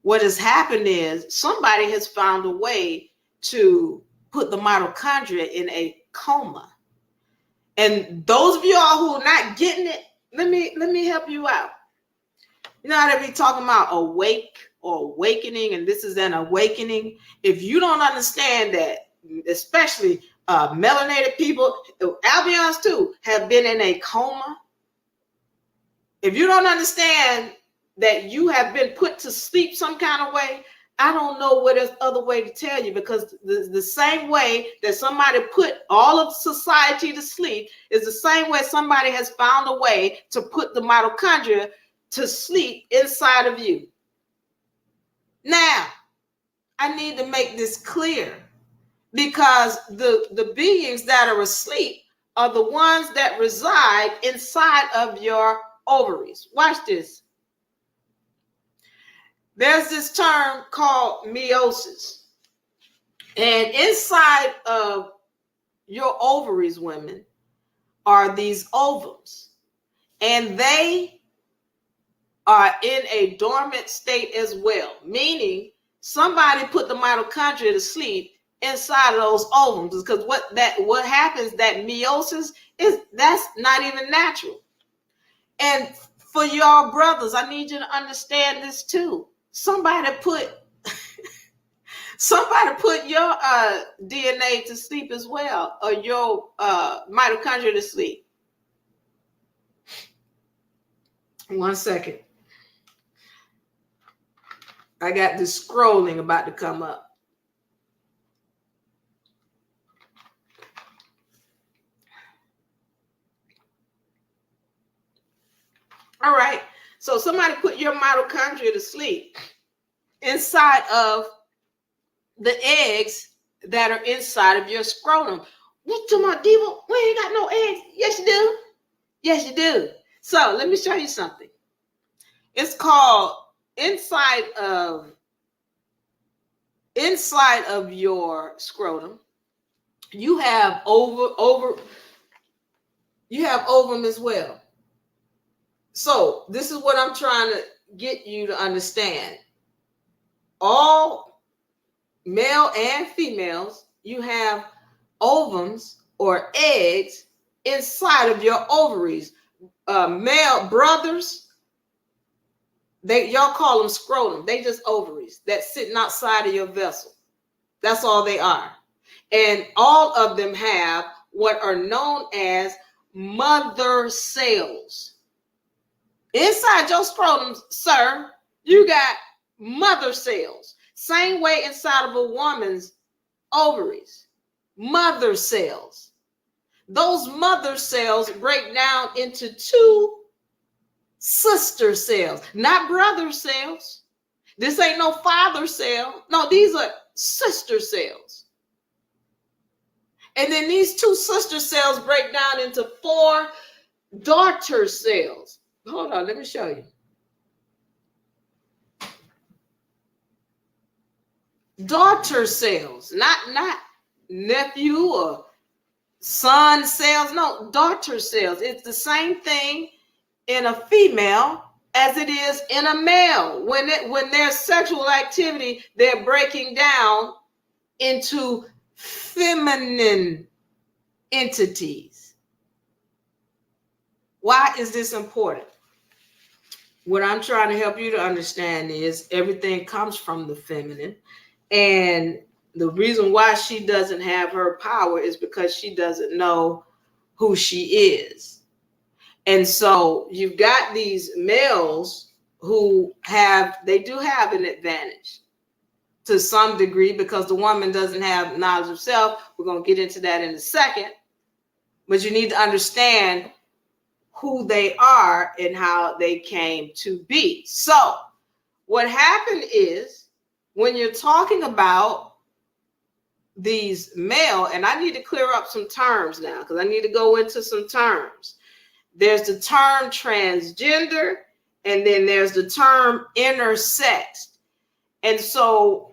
What has happened is somebody has found a way to put the mitochondria in a coma. And those of y'all who are not getting it, let me help you out. You know how they be talking about awake or awakening, and this is an awakening. If you don't understand that, especially melanated people, albions too, have been in a coma. If you don't understand that you have been put to sleep some kind of way, I don't know what other way to tell you, because the same way that somebody put all of society to sleep is the same way somebody has found a way to put the mitochondria to sleep inside of you. Now, I need to make this clear, because the beings that are asleep are the ones that reside inside of your ovaries. Watch this. There's this term called meiosis. And inside of your ovaries, women, are these ovums. And they are in a dormant state as well, meaning somebody put the mitochondria to sleep inside of those ovums, because what happens, that meiosis, that's not even natural. And for y'all brothers, I need you to understand this too. Somebody put your DNA to sleep as well, or your mitochondria to sleep. 1 second. I got this scrolling about to come up. All right. So somebody put your mitochondria to sleep inside of the eggs that are inside of your scrotum. What you talking about, Diva? We ain't got no eggs. Yes, you do. Yes, you do. So let me show you something. It's called inside of your scrotum. You have you have ovum as well. So this is what I'm trying to get you to understand. All male and females, you have ovums or eggs inside of your ovaries. Male brothers, y'all call them scrotum. They just ovaries that's sitting outside of your vessel. That's all they are. And all of them have what are known as mother cells. Inside your scrotum, sir, you got mother cells. Same way inside of a woman's ovaries. Mother cells. Those mother cells break down into 2 sister cells, not brother cells. This ain't no father cell. No, these are sister cells. And then these 2 sister cells break down into 4 daughter cells. Hold on, let me show you. Daughter cells, not nephew or son cells. No, daughter cells. It's the same thing in a female as it is in a male. When there's sexual activity, they're breaking down into feminine entities. Why is this important? What I'm trying to help you to understand is everything comes from the feminine. And the reason why she doesn't have her power is because she doesn't know who she is. And so you've got these males who they do have an advantage to some degree, because the woman doesn't have knowledge of self. We're going to get into that in a second. But you need to understand who they are and how they came to be. So what happened is, when you're talking about these male, and I need to clear up some terms now, because I need to go into some terms. There's the term transgender, and then there's the term intersexed. And so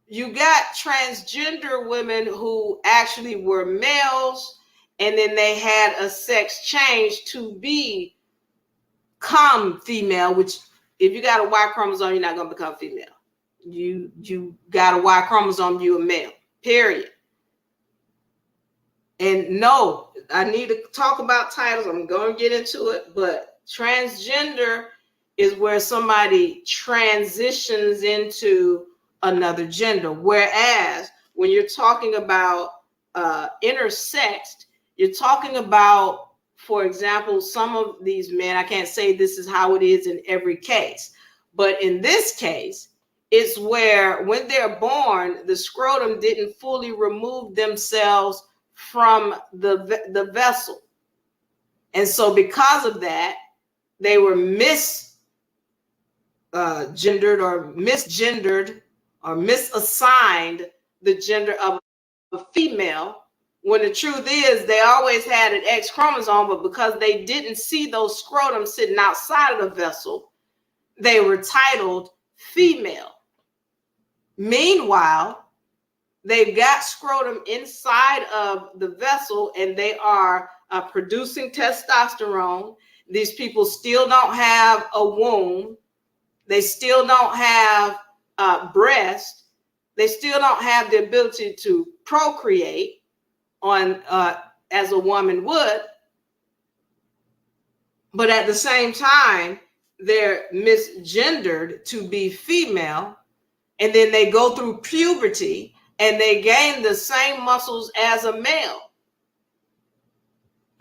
you got transgender women who actually were males, and then they had a sex change to become female, which if you got a Y chromosome, you're not going to become female. You got a Y chromosome, you're a male, period. And no, I need to talk about titles. I'm going to get into it, but transgender is where somebody transitions into another gender. Whereas when you're talking about intersexed, you're talking about, for example, some of these men, I can't say this is how it is in every case, but in this case, it's where when they're born, the scrotum didn't fully remove themselves from the vessel. And so because of that, they were misgendered or misassigned the gender of a female, when the truth is they always had an X chromosome, but because they didn't see those scrotums sitting outside of the vessel, they were titled female. Meanwhile, they've got scrotum inside of the vessel and they are producing testosterone. These people still don't have a womb. They still don't have breast. They still don't have the ability to procreate on as a woman would. But at the same time, they're misgendered to be female. And then they go through puberty and they gain the same muscles as a male.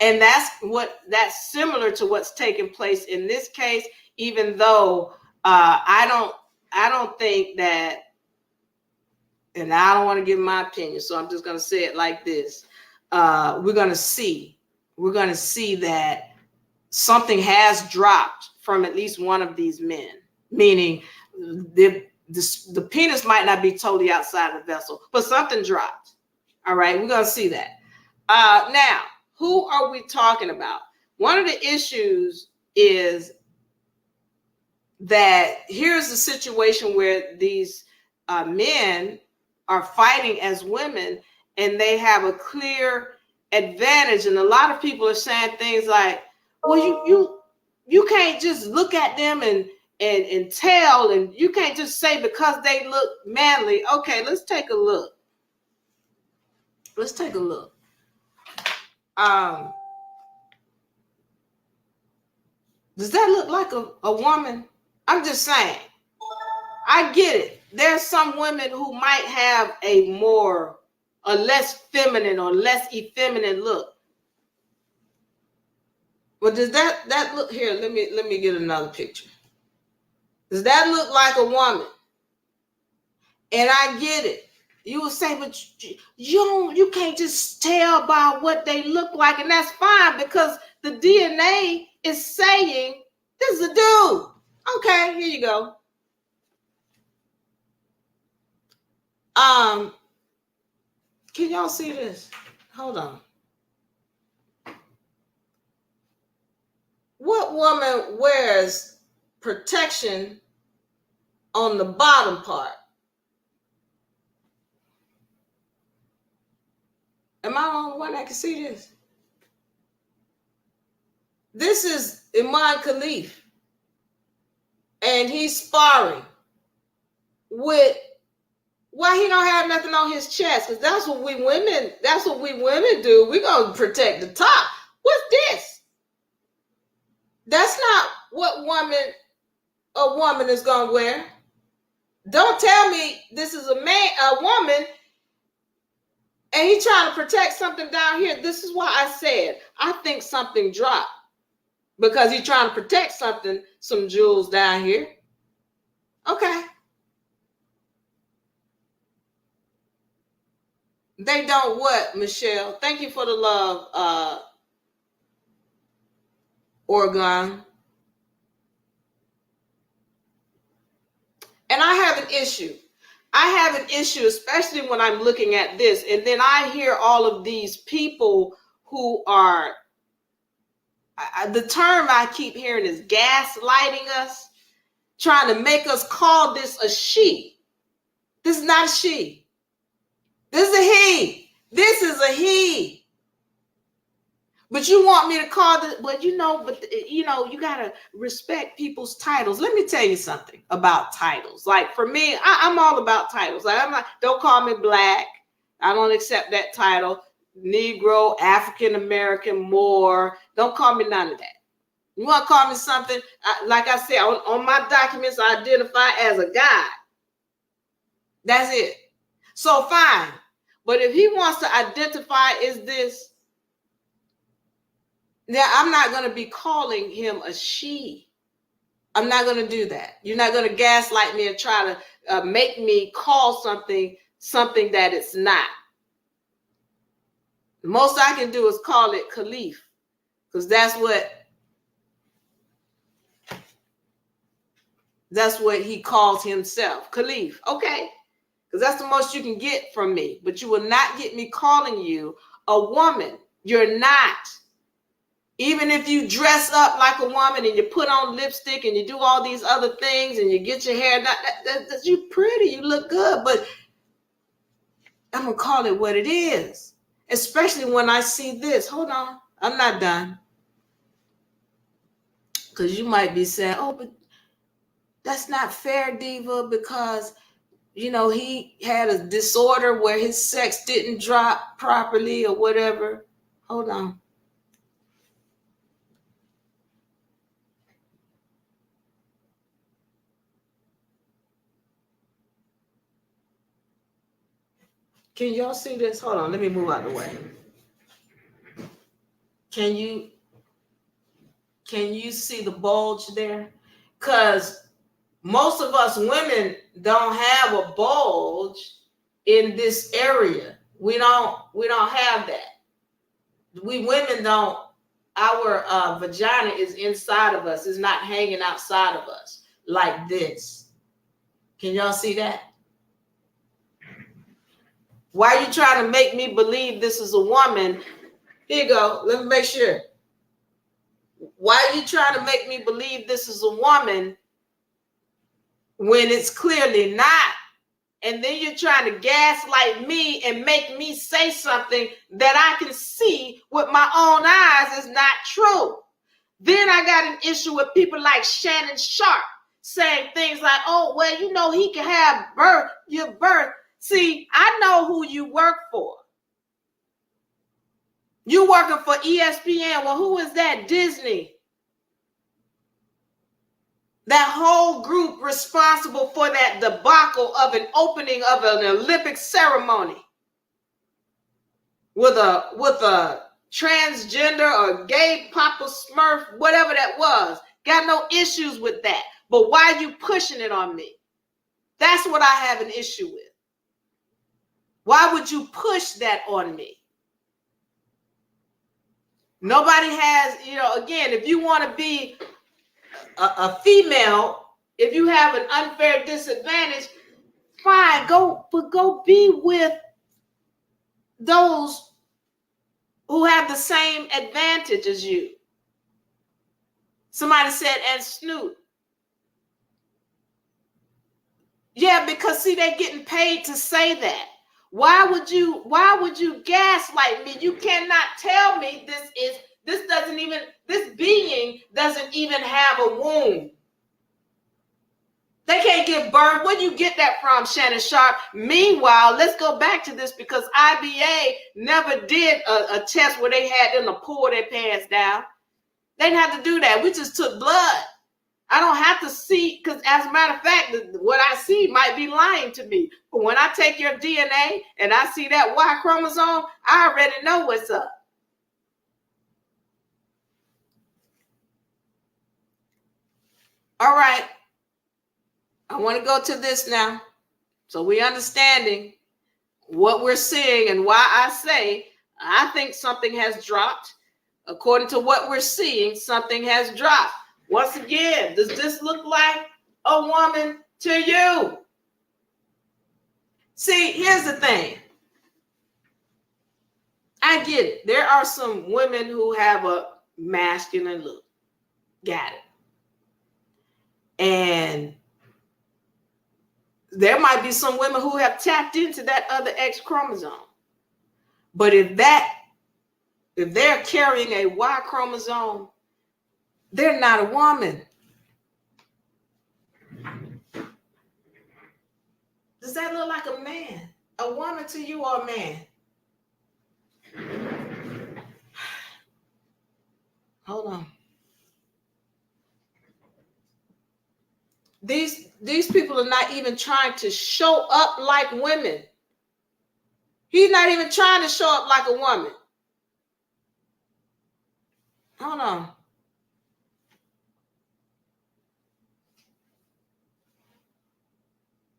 And that's similar to what's taking place in this case, even though I don't think that, and I don't want to give my opinion, so I'm just going to say it like this. We're going to see that something has dropped from at least one of these men, meaning the penis might not be totally outside the vessel, but something dropped. All right, we're going to see that. Now, who are we talking about? One of the issues is that here's a situation where these men are fighting as women and they have a clear advantage. And a lot of people are saying things like, well, you can't just look at them and tell, and you can't just say because they look manly. Okay, let's take a look. Let's take a look. Does that look like a woman? I'm just saying. I get it. There's some women who might have a less feminine or less effeminate look. But does that look here? Let me get another picture. Does that look like a woman? And I get it. You will say, but you can't just tell by what they look like, and that's fine because the DNA is saying this is a dude. Okay, here you go. Can y'all see this? Hold on. What woman wears protection on the bottom part? Am I the only one that can see this? This is Iman Khalif. And he's sparring with, why he don't have nothing on his chest? Because that's what we women do. We're gonna protect the top. What's this? That's not what a woman is gonna wear. Don't tell me this is a woman, and he's trying to protect something down here. This is why I said I think something dropped. Because he's trying to protect some jewels down here. Okay. They don't what, Michelle? Thank you for the love, Oregon. And I have an issue. Especially when I'm looking at this. And then I hear all of these people who are, the term I keep hearing is gaslighting us, trying to make us call this a she. This is not a she. This is a he. This is a he. But you want me to call this, but you got to respect people's titles. Let me tell you something about titles. Like for me, I'm all about titles. Like I'm like, don't call me black. I don't accept that title. Negro, African American, Moor. Don't call me none of that. You want to call me something, like I said, on my documents, I identify as a guy. That's it. So fine. But if he wants to identify as this, then I'm not going to be calling him a she. I'm not going to do that. You're not going to gaslight me and try to make me call something that it's not. The most I can do is call it Khalif, because that's what he calls himself, Khalif. Okay, because that's the most you can get from me. But you will not get me calling you a woman. You're not. Even if you dress up like a woman and you put on lipstick and you do all these other things and you get your hair done, you pretty, you look good, but I'm going to call it what it is. Especially when I see this. Hold on, I'm not done. Because you might be saying, oh, but that's not fair, Diva, because, you know, he had a disorder where his sex didn't drop properly or whatever. Hold on. Can y'all see this? Hold on, let me move out of the way. Can you see the bulge there? Because most of us women don't have a bulge in this area. We don't have that. We women don't. Our vagina is inside of us. It's not hanging outside of us like this. Can y'all see that? Why are you trying to make me believe this is a woman? Here you go. Let me make sure. Why are you trying to make me believe this is a woman when it's clearly not? And then you're trying to gaslight me and make me say something that I can see with my own eyes is not true. Then I got an issue with people like Shannon Sharp saying things like, oh, well, you know, he can have your birth. See, I know who you work for. You working for ESPN. Well, who is that? Disney. That whole group responsible for that debacle of an opening of an Olympic ceremony with a transgender or gay Papa Smurf, whatever that was. Got no issues with that. But why are you pushing it on me? That's what I have an issue with. Why would you push that on me? Nobody has, you know, again, if you want to be a female, if you have an unfair disadvantage, fine, but go be with those who have the same advantage as you. Somebody said, and Snoop. Yeah, because see, they're getting paid to say that. Why would you gaslight me? You cannot tell me this being doesn't even have a womb. They can't give birth. Where do you get that from, Shannon Sharp? Meanwhile, let's go back to this because IBA never did a test where they had them to pull their pants down. They didn't have to do that. We just took blood. I don't have to see, because as a matter of fact, what I see might be lying to me. But when I take your DNA and I see that Y chromosome, I already know what's up. All right. I want to go to this now. So we're understanding what we're seeing and why I say I think something has dropped. According to what we're seeing, something has dropped. Once again, does this look like a woman to you? See, here's the thing. I get it. There are some women who have a masculine look. Got it. And there might be some women who have tapped into that other X chromosome. But if they're carrying a Y chromosome, they're not a woman. Does that look like a man? A woman to you or a man? Hold on. These people are not even trying to show up like women. He's not even trying to show up like a woman. Hold on.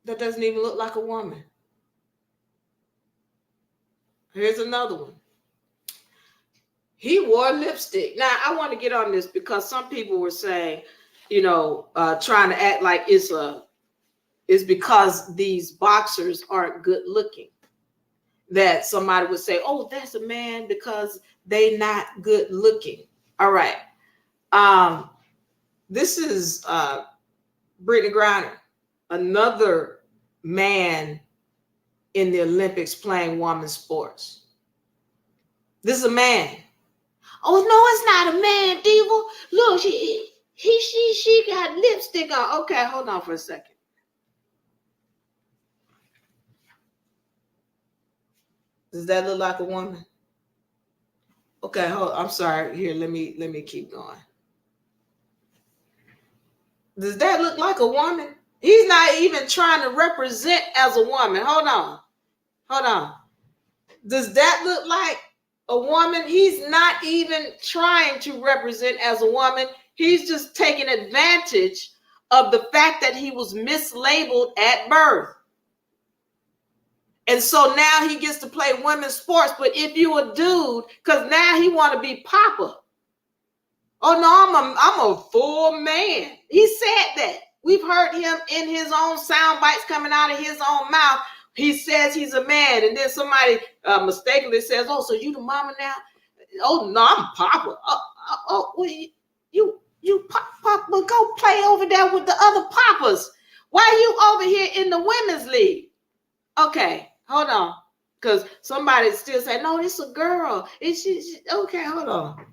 That doesn't even look like a woman. Here's another one. He wore lipstick. Now, I want to get on this because some people were saying, you know, trying to act like it's because these boxers aren't good looking. that somebody would say, oh, that's a man because they not good looking. All right. This is Brittany Griner, another man in the Olympics playing women's sports. This is a man. Oh, no, it's not a man, Diva. Look, she got lipstick on. Okay, hold on for a second. Does that look like a woman? Okay, hold. I'm sorry. Here, let me keep going. Does that look like a woman? He's not even trying to represent as a woman. Hold on. Does that look like a woman? He's not even trying to represent as a woman. He's just taking advantage of the fact that he was mislabeled at birth. And so now he gets to play women's sports. But if you a dude, because now he want to be Papa. Oh no, I'm a full man. He said that. We've heard him in his own sound bites coming out of his own mouth. He says he's a man, and then somebody mistakenly says, "Oh, so you the mama now?" Oh no, I'm Papa. Well, you Papa, go play over there with the other Papas. Why are you over here in the women's league? Okay, hold on, because somebody still say, "No, this a girl." It's okay. Hold on.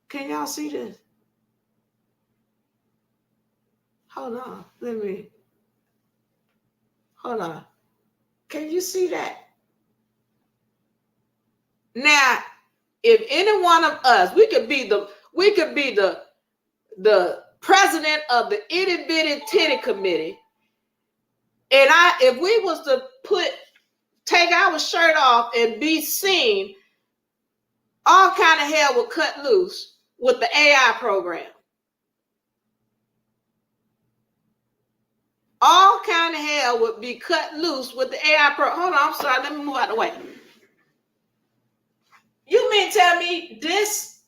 Can y'all see this? Hold on. Hold on. Can you see that? Now, if any one of us, we could be the president of the itty bitty titty committee, and if we was to take our shirt off and be seen, all kind of hell would cut loose with the AI program. All kind of hell would be cut loose with the AI program. Hold on, I'm sorry. Let me move out of the way. You mean tell me this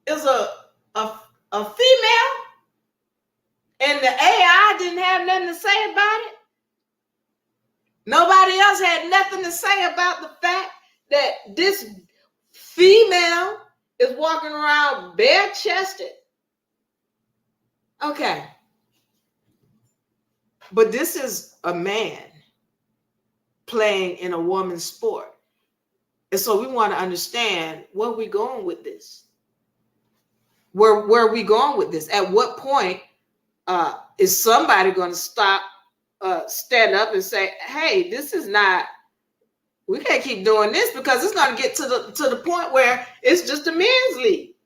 is a female and the AI didn't have nothing to say about it? Nobody else had nothing to say about the fact that this female is walking around bare-chested. Okay. But this is a man playing in a woman's sport. And so we want to understand where we're going with this. Where are we going with this? At what point is somebody going to stand up and say, hey, this is not, we can't keep doing this, because it's going to get to the point where it's just a men's league.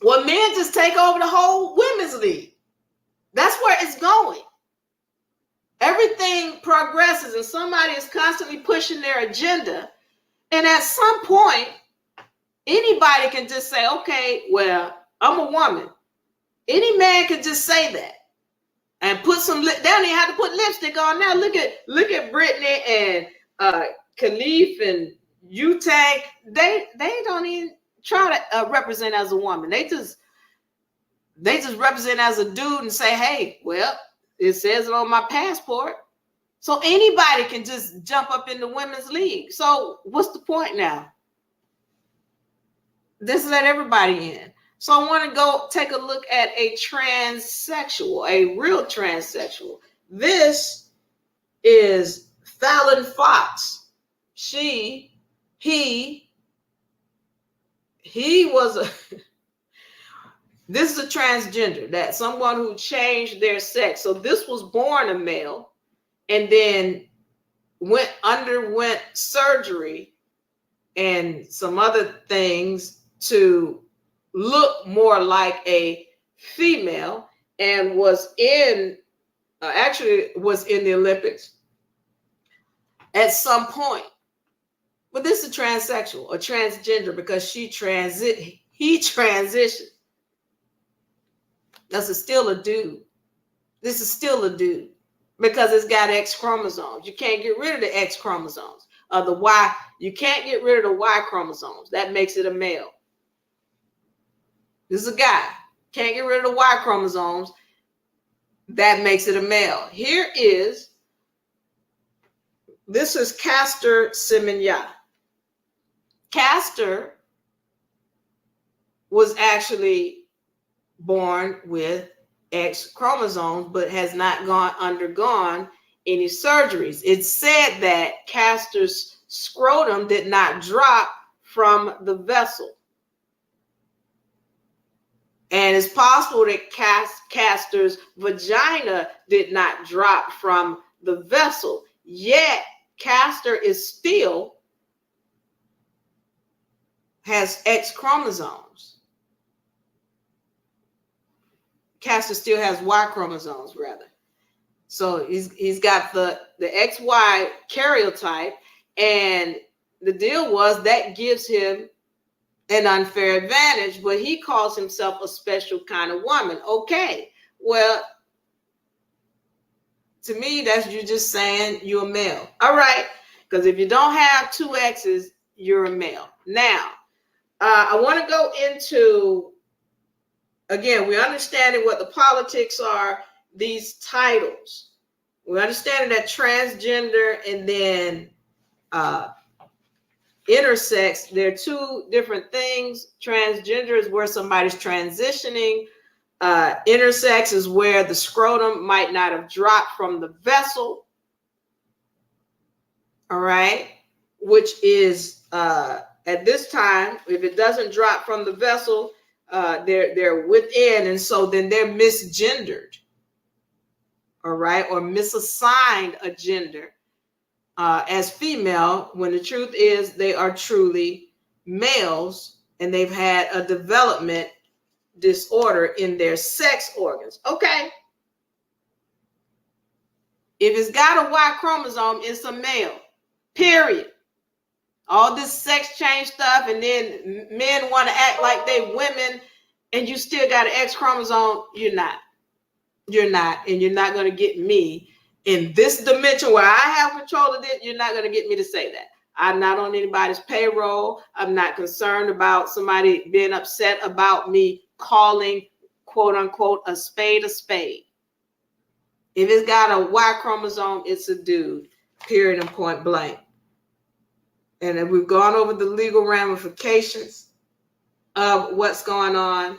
Well, men just take over the whole women's league. That's where it's going. Everything progresses and somebody is constantly pushing their agenda. And at some point, anybody can just say, okay, well, I'm a woman. Any man can just say that and put some, they don't even have to put lipstick on now. Look at Brittany and Khalif and Wu-Tang. They don't even try to represent as a woman. They just represent as a dude and say, hey, well, it says it on my passport. So anybody can just jump up in the women's league. So what's the point now? This let everybody in. So I want to go take a look at a transsexual, a real transsexual. This is Fallon Fox. He was a this is a transgender, that someone who changed their sex. So this was born a male and then underwent surgery and some other things to look more like a female, and was in the Olympics at some point. But this is a transsexual, a transgender, because he transitioned. This is still a dude. This is still a dude because it's got X chromosomes. You can't get rid of the X chromosomes. The Y, you can't get rid of the Y chromosomes. That makes it a male. This is a guy. Can't get rid of the Y chromosomes. That makes it a male. Here is This is Castor Semenya. Castor was actually born with X chromosomes, but has not undergone any surgeries. It's said that Castor's scrotum did not drop from the vessel. And it's possible that Castor's vagina did not drop from the vessel. Yet Castor is still has X chromosomes. Castor still has Y chromosomes, rather. So he's got the XY karyotype, and the deal was that gives him an unfair advantage, but he calls himself a special kind of woman. Okay, well, to me, that's you just saying you're a male. All right, because if you don't have two X's, you're a male. Now, I want to go into, again, we're understanding what the politics are, these titles. We're understanding that transgender and then intersex, they're two different things. Transgender is where somebody's transitioning. Intersex is where the scrotum might not have dropped from the vessel. All right, which is at this time, if it doesn't drop from the vessel, they're within, and so then they're misgendered. All right, or misassigned a gender as female, when the truth is they are truly males and they've had a development disorder in their sex organs. Okay. If it's got a Y chromosome, it's a male, period. All this sex change stuff, and then men want to act like they women, and you still got an X chromosome, you're not. You're not, and you're not going to get me in this dimension where I have control of it. You're not going to get me to say that. I'm not on anybody's payroll. I'm not concerned about somebody being upset about me calling, quote unquote, a spade a spade. If it's got a Y chromosome, it's a dude, period and point blank. And then we've gone over the legal ramifications of what's going on.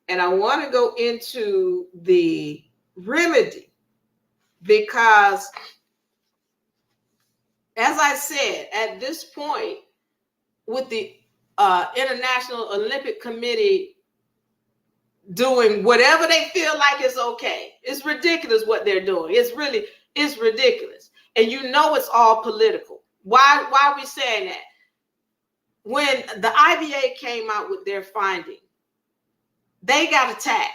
And I want to go into the remedy, because as I said, at this point, with the International Olympic Committee doing whatever they feel like is okay, it's ridiculous what they're doing. It's ridiculous. And you know it's all political. Why are we saying that? When the IBA came out with their finding, they got attacked.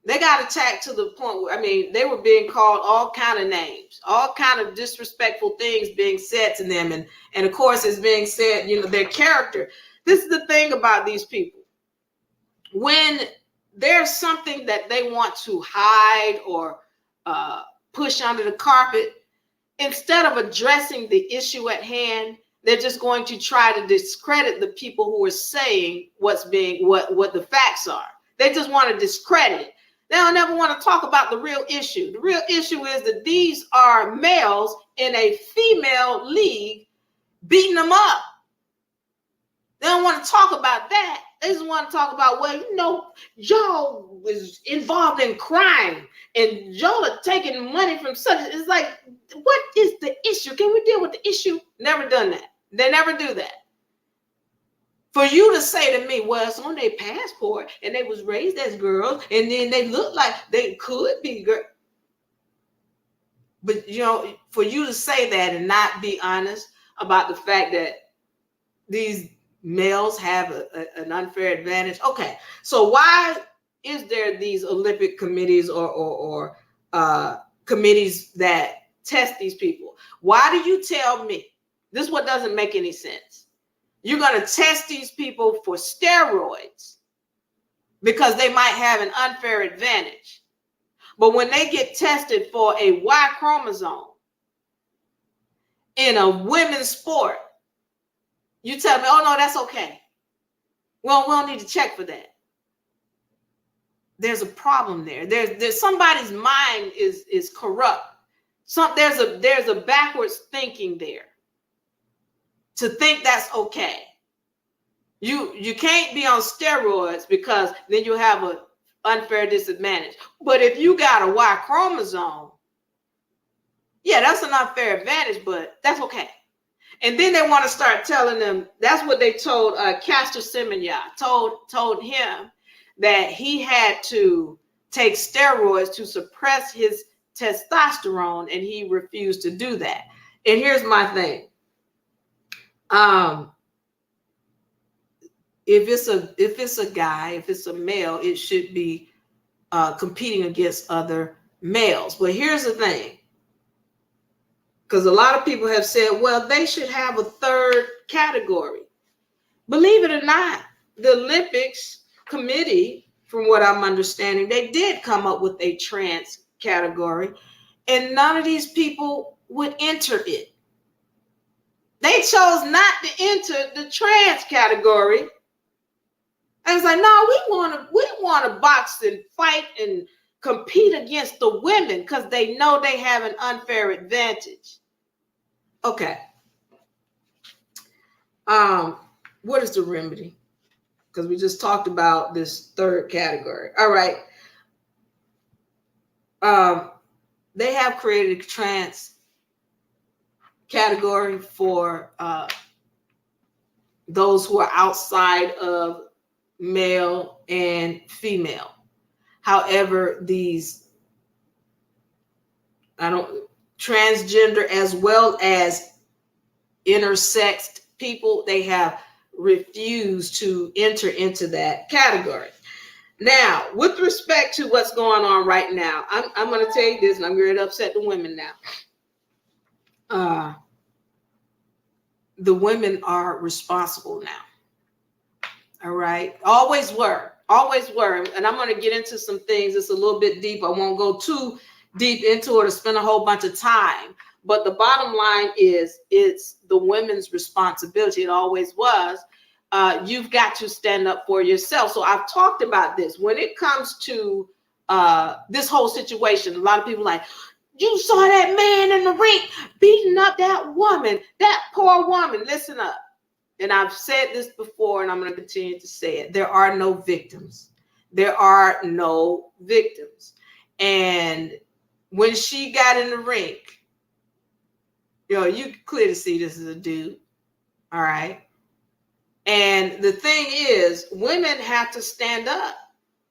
They got attacked to the point where, I mean, they were being called all kind of names, all kind of disrespectful things being said to them. And of course, it's being said, you know, their character. This is the thing about these people. When there's something that they want to hide or push under the carpet, instead of addressing the issue at hand, they're just going to try to discredit the people who are saying what the facts are. They just want to discredit it. They don't ever want to talk about the real issue. The real issue is that these are males in a female league beating them up. They don't want to talk about that. They just want to talk about, well, you know, y'all was involved in crime and y'all are taking money from such. It's like, what is the issue? Can we deal with the issue? Never done that. They never do that. For you to say to me, well, it's on their passport and they was raised as girls and then they look like they could be girls. But, you know, for you to say that and not be honest about the fact that these males have an unfair advantage. Okay, so why is there these Olympic committees or committees that test these people? Why do you tell me? This is what doesn't make any sense. You're going to test these people for steroids because they might have an unfair advantage. But when they get tested for a Y chromosome in a women's sport, you tell me, oh, no, that's okay. Well, we don't need to check for that. There's a problem there. There's somebody's mind is corrupt. There's a backwards thinking there to think that's okay. You can't be on steroids because then you have an unfair disadvantage. But if you got a Y chromosome, yeah, that's an unfair advantage, but that's okay. And then they want to start telling them, that's what they told Cashapp told him, that he had to take steroids to suppress his testosterone, and he refused to do that. And here's my thing. If it's a guy, if it's a male, it should be competing against other males. But here's the thing, because a lot of people have said, well, they should have a third category. Believe it or not, the Olympics committee, from what I'm understanding, they did come up with a trans category, and none of these people would enter it. They chose not to enter the trans category. And it's like, no, we want to box and fight and compete against the women because they know they have an unfair advantage. Okay. What is the remedy? Because we just talked about this third category. All right. They have created a trans category for those who are outside of male and female. However, these transgender as well as intersexed people, they have refused to enter into that category. Now, with respect to what's going on right now, I'm going to tell you this, and I'm going to upset the women now. The women are responsible now. All right. Always were. And I'm going to get into some things. It's a little bit deep. I won't go too deep into it or spend a whole bunch of time. But the bottom line is, it's the women's responsibility. It always was. You've got to stand up for yourself. So I've talked about this. When it comes to this whole situation, a lot of people are like, you saw that man in the rink beating up that woman, that poor woman. Listen up. And I've said this before, and I'm going to continue to say it. There are no victims. There are no victims. And when she got in the rink, you clearly see this is a dude. All right. And the thing is, women have to stand up.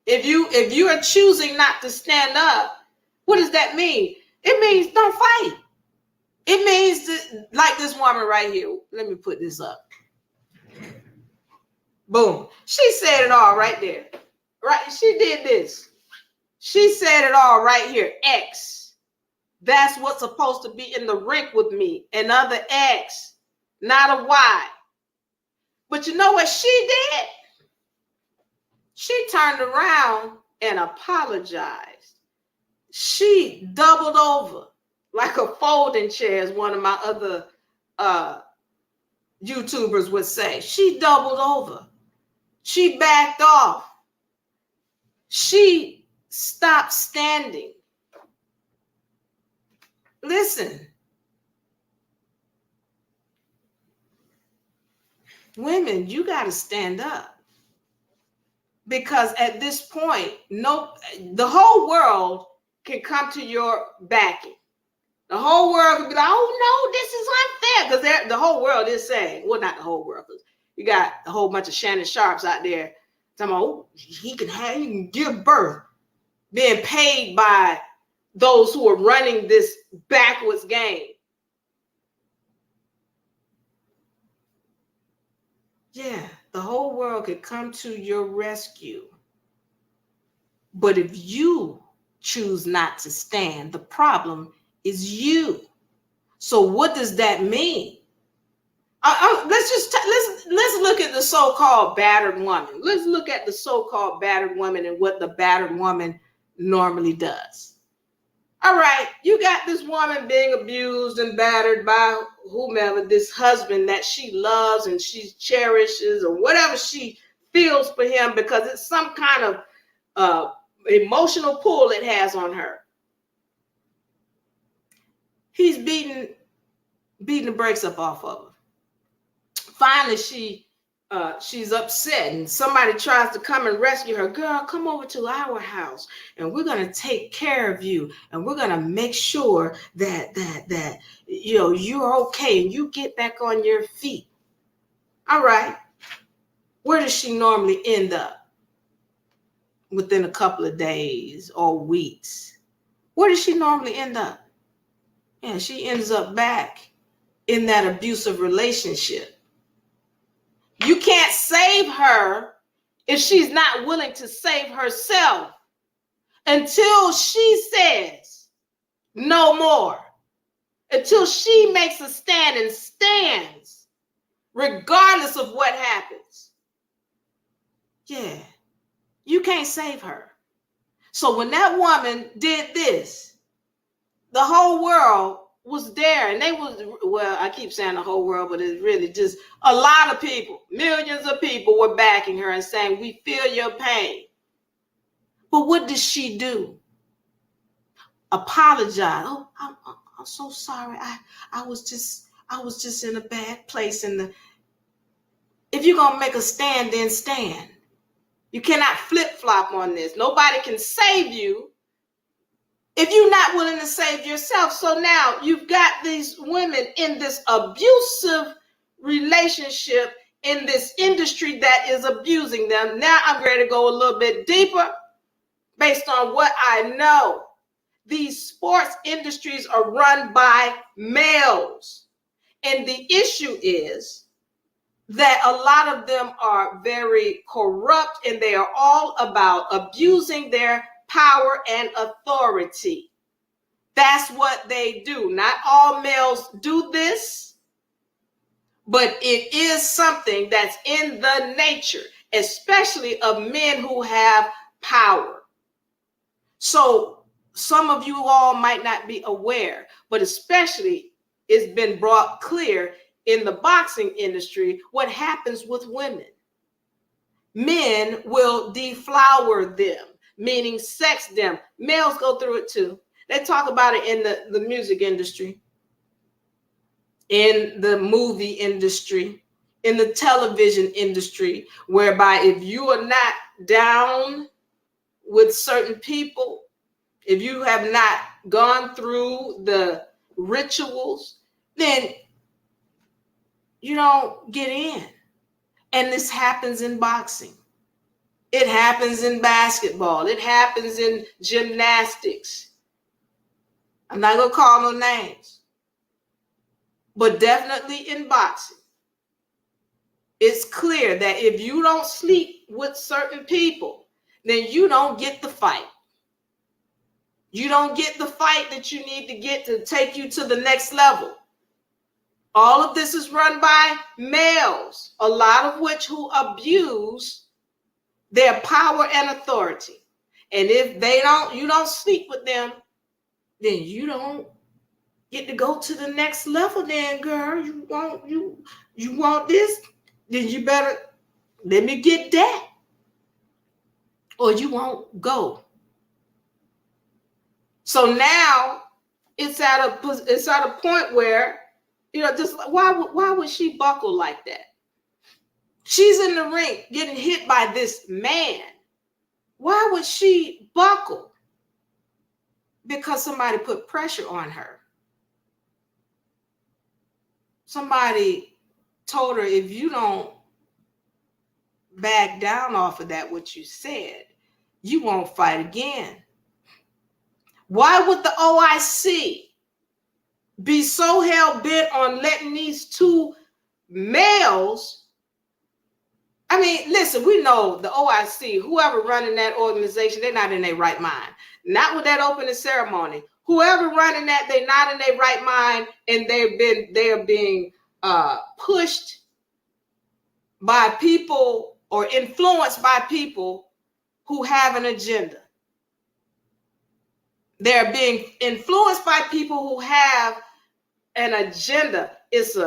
If you are choosing not to stand up, what does that mean? It means don't fight. It means that, like this woman right here. Let me put this up. Boom. She said it all right there. Right? She did this. She said it all right here. X. That's what's supposed to be in the rink with me. Another X, not a Y. But you know what she did? She turned around and apologized. She doubled over like a folding chair, as one of my other YouTubers would say. She doubled over. She backed off. She stopped standing. Listen. Women, you got to stand up. Because at this point, the whole world can come to your backing. The whole world can be like, oh no, this is unfair. Because the whole world is saying, well, not the whole world, because you got a whole bunch of Shannon Sharps out there talking about, oh, he can give birth, being paid by those who are running this backwards game. Yeah, the whole world could come to your rescue. But if you choose not to stand, the problem is you. So what does that mean? Let's look at the so-called battered woman. Let's look at the so-called battered woman and what the battered woman normally does. All right, you got this woman being abused and battered by whomever, this husband that she loves and she cherishes, or whatever she feels for him, because it's some kind of emotional pull it has on her. He's beating the brakes up off of her. Finally, she's upset, and somebody tries to come and rescue her. Girl, come over to our house, and we're gonna take care of you, and we're gonna make sure that you're okay, and you get back on your feet. All right. Where does she normally end up? Within a couple of days or weeks. Where does she normally end up? Yeah, she ends up back in that abusive relationship. You can't save her if she's not willing to save herself until she says no more, until she makes a stand and stands regardless of what happens. Yeah, you can't save her. So when that woman did this, the whole world was there, and I keep saying the whole world, but it's really just a lot of people, millions of people were backing her and saying, we feel your pain. But what did she do? Apologize. Oh, I'm so sorry. I was just in a bad place. And if you're gonna make a stand, then stand. You cannot flip-flop on this. Nobody can save you if you're not willing to save yourself. So now you've got these women in this abusive relationship in this industry that is abusing them. Now I'm ready to go a little bit deeper based on what I know. These sports industries are run by males. And the issue is that a lot of them are very corrupt, and they are all about abusing their power and authority. That's what they do. Not all males do this, but it is something that's in the nature, especially of men who have power. So some of you all might not be aware, but especially it's been brought clear in the boxing industry what happens with women. Men will deflower them, meaning sex them. Males go through it too. They talk about it in the music industry, in the movie industry, in the television industry, whereby if you are not down with certain people, if you have not gone through the rituals, then you don't get in. And this happens in boxing. It happens in basketball. It happens in gymnastics. I'm not going to call no names. But definitely in boxing. It's clear that if you don't sleep with certain people, then you don't get the fight. You don't get the fight that you need to get to take you to the next level. All of this is run by males, a lot of which who abuse their power and authority. And if you don't sleep with them, then you don't get to go to the next level. Then, girl, you want this, then you better let me get that, or you won't go. So now it's at a point where, just why would she buckle like that? She's in the ring getting hit by this man. Why would she buckle? Because somebody put pressure on her. Somebody told her, if you don't back down off of that, what you said, you won't fight again. Why would the OIC be so hell-bent on letting these two males? I mean, listen, we know the OIC, whoever running that organization, they're not in their right mind. Not with that opening ceremony. Whoever running that, they're not in their right mind, and they are being pushed by people or influenced by people who have an agenda. They're being influenced by people who have an agenda. It's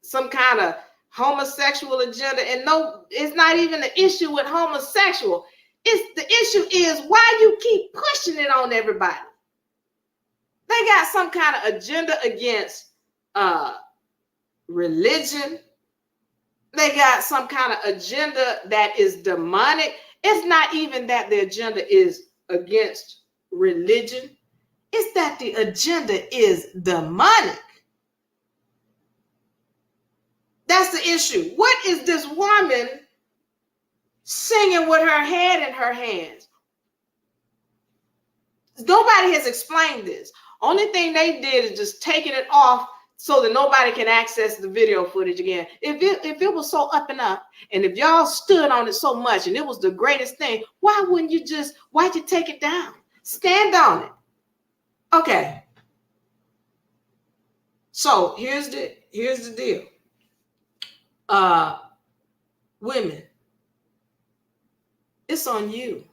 some kind of homosexual agenda, and no, it's not even an issue with homosexual. The issue is why you keep pushing it on everybody. They got some kind of agenda against religion. They got some kind of agenda that is demonic. It's not even that the agenda is against religion. It's that the agenda is demonic. That's the issue. What is this woman singing with her head in her hands? Nobody has explained this. Only thing they did is just taking it off so that nobody can access the video footage again. If it was so up and up, and if y'all stood on it so much and it was the greatest thing, why'd you take it down? Stand on it. Okay. So here's the deal. Women, it's on you.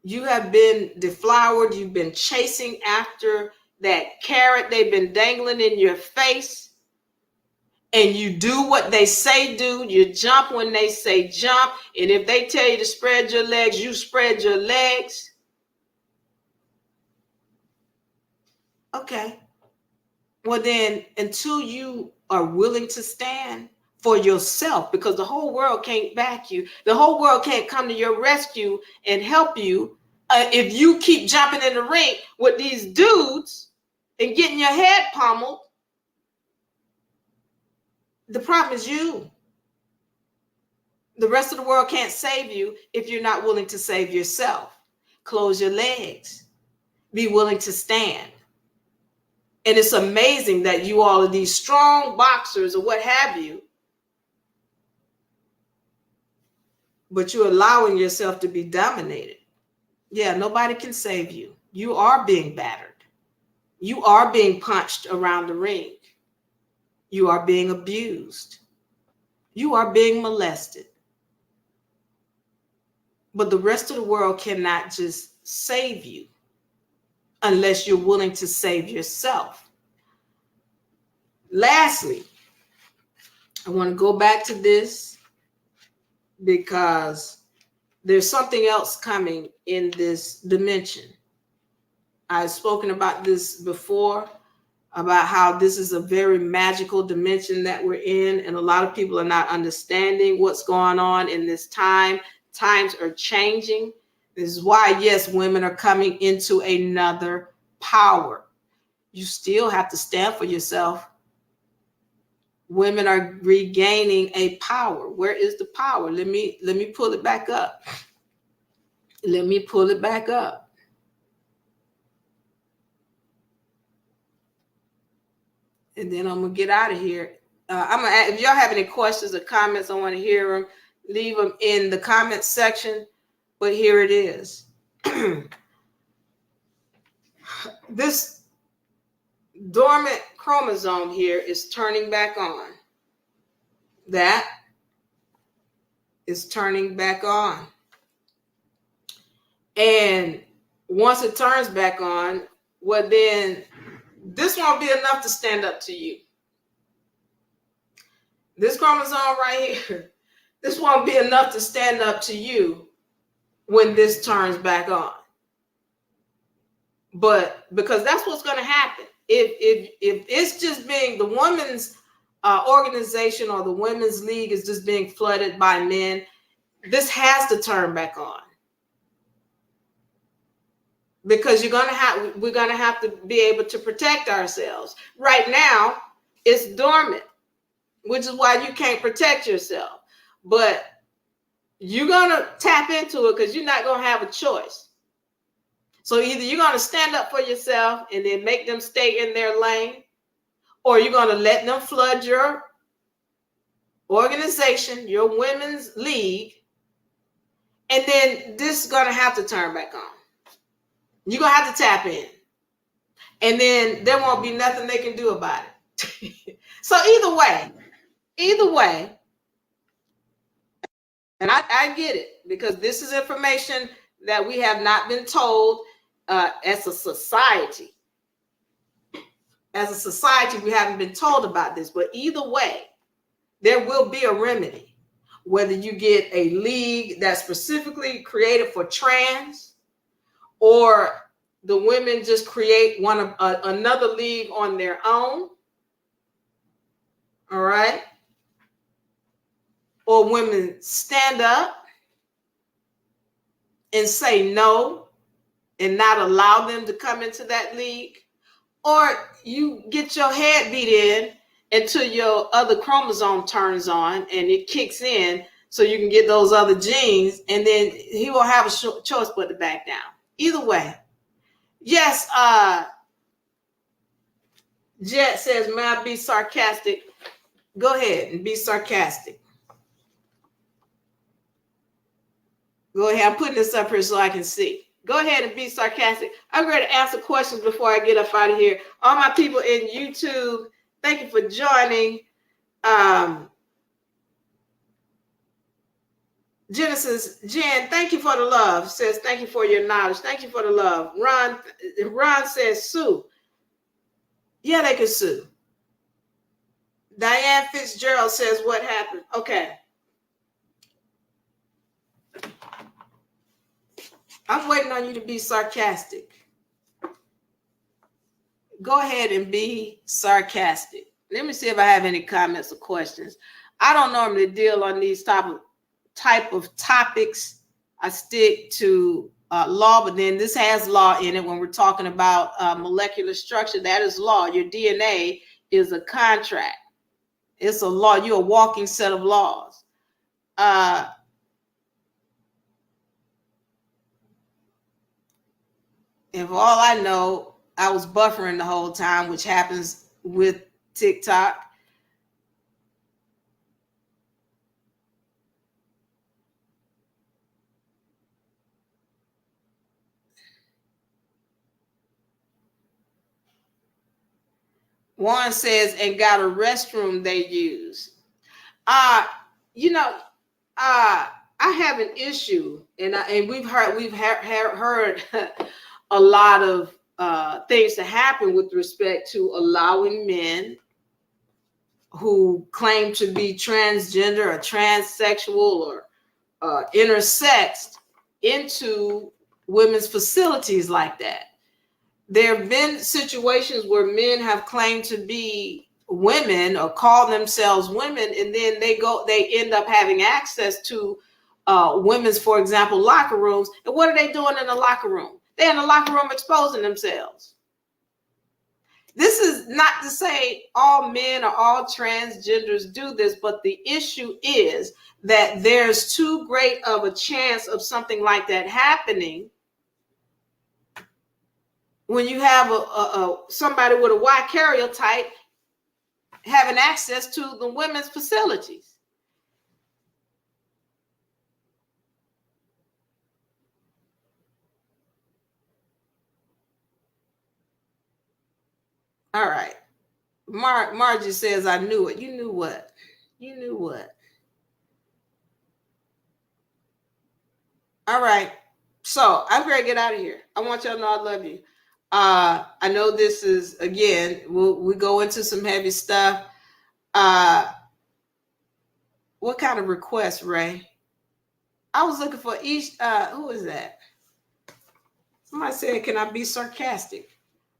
You have been deflowered. You've been chasing after that carrot they've been dangling in your face. And you do what they say do. You jump when they say jump. And if they tell you to spread your legs, you spread your legs. Okay. Well, then, until you are willing to stand for yourself, because the whole world can't back you. The whole world can't come to your rescue and help you if you keep jumping in the ring with these dudes and getting your head pummeled. The problem is you. The rest of the world can't save you if you're not willing to save yourself. Close your legs. Be willing to stand. And it's amazing that you all are these strong boxers or what have you, but you're allowing yourself to be dominated. Yeah, nobody can save you. You are being battered. You are being punched around the ring. You are being abused. You are being molested. But the rest of the world cannot just save you unless you're willing to save yourself. Lastly, I want to go back to this because there's something else coming in this dimension. I've spoken about this before, about how this is a very magical dimension that we're in, and a lot of people are not understanding what's going on in this time. Times are changing. This is why, yes, women are coming into another power. You still have to stand for yourself. Women are regaining a power. Where is the power? Let me pull it back up. Let me pull it back up. And then I'm gonna get out of here. If y'all have any questions or comments, I want to hear them. Leave them in the comment section. But here it is. This dormant chromosome here is turning back on. That is turning back on. And once it turns back on, well, then this won't be enough to stand up to you. This chromosome right here, this won't be enough to stand up to you when this turns back on. But because that's what's going to happen. If it's just being the women's organization or the women's league is just being flooded by men, this has to turn back on. Because we're going to have to be able to protect ourselves. Right now, it's dormant, which is why you can't protect yourself. But you're going to tap into it because you're not going to have a choice. So either you're going to stand up for yourself and then make them stay in their lane, or you're going to let them flood your organization, your women's league, and then this is going to have to turn back on. You're going to have to tap in. And then there won't be nothing they can do about it. So either way, and I get it, because this is information that we have not been told as a society. As a society, we haven't been told about this. But either way, there will be a remedy. Whether you get a league that's specifically created for trans, or the women just create another league on their own. All right. Or women stand up and say no and not allow them to come into that league. Or you get your head beat in until your other chromosome turns on and it kicks in so you can get those other genes, and then he will have a choice but to back down. Either way. Yes, Jet says, may I be sarcastic? Go ahead and be sarcastic. Go ahead. I'm putting this up here so I can see. Go ahead and be sarcastic. I'm going to answer questions before I get up out of here. All my people in YouTube, thank you for joining. Genesis Jen, thank you for the love. Says thank you for your knowledge. Thank you for the love. Ron says sue. Yeah, they can sue. Diane Fitzgerald says what happened. Okay. I'm waiting on you to be sarcastic. Go ahead and be sarcastic. Let me see if I have any comments or questions. I don't normally deal on these type of topics. I stick to law, but then this has law in it when we're talking about molecular structure. That is law. Your DNA is a contract. It's a law. You're a walking set of laws. And for all I know, I was buffering the whole time, which happens with TikTok. Juan says, and got a restroom they use. I have an issue, and we've heard a lot of things to happen with respect to allowing men who claim to be transgender or transsexual or intersexed into women's facilities like that. There have been situations where men have claimed to be women or call themselves women, and then they end up having access to women's, for example, locker rooms. And what are they doing in the locker room? They're in the locker room exposing themselves. This is not to say all men or all transgenders do this, but the issue is that there's too great of a chance of something like that happening when you have somebody with a Y karyotype having access to the women's facilities. All right. Margie says, I knew it. You knew what? You knew what? All right. So I'm going to get out of here. I want y'all to know I love you. I know this is, again, we go into some heavy stuff. What kind of request, Ray? I was looking for each, who is that? Somebody said, can I be sarcastic?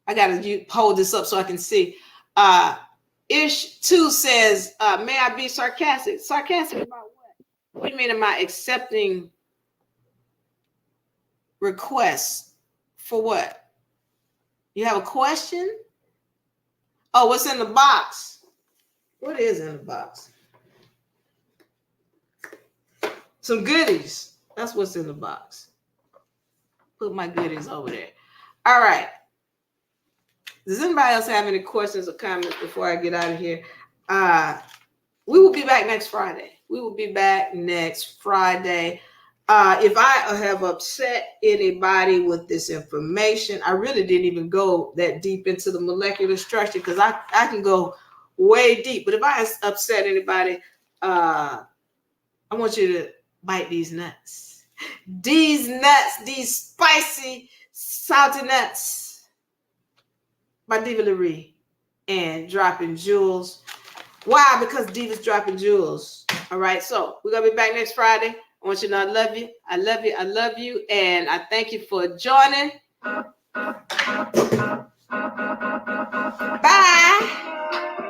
I got to hold this up so I can see. Ish2 says, may I be sarcastic? Sarcastic about what? What do you mean, am I accepting requests for what? You have a question? Oh, what's in the box? What is in the box? Some goodies. That's what's in the box. Put my goodies over there. All right. Does anybody else have any questions or comments before I get out of here? We will be back next Friday. If I have upset anybody with this information, I really didn't even go that deep into the molecular structure because I can go way deep. But if I upset anybody, I want you to bite these nuts. These nuts, these spicy, salty nuts by Diva Lyri and Dropping Jewels. Why? Because Diva's dropping jewels. All right. So we're going to be back next Friday. I want you to know I love you. I love you. I love you. And I thank you for joining. Bye.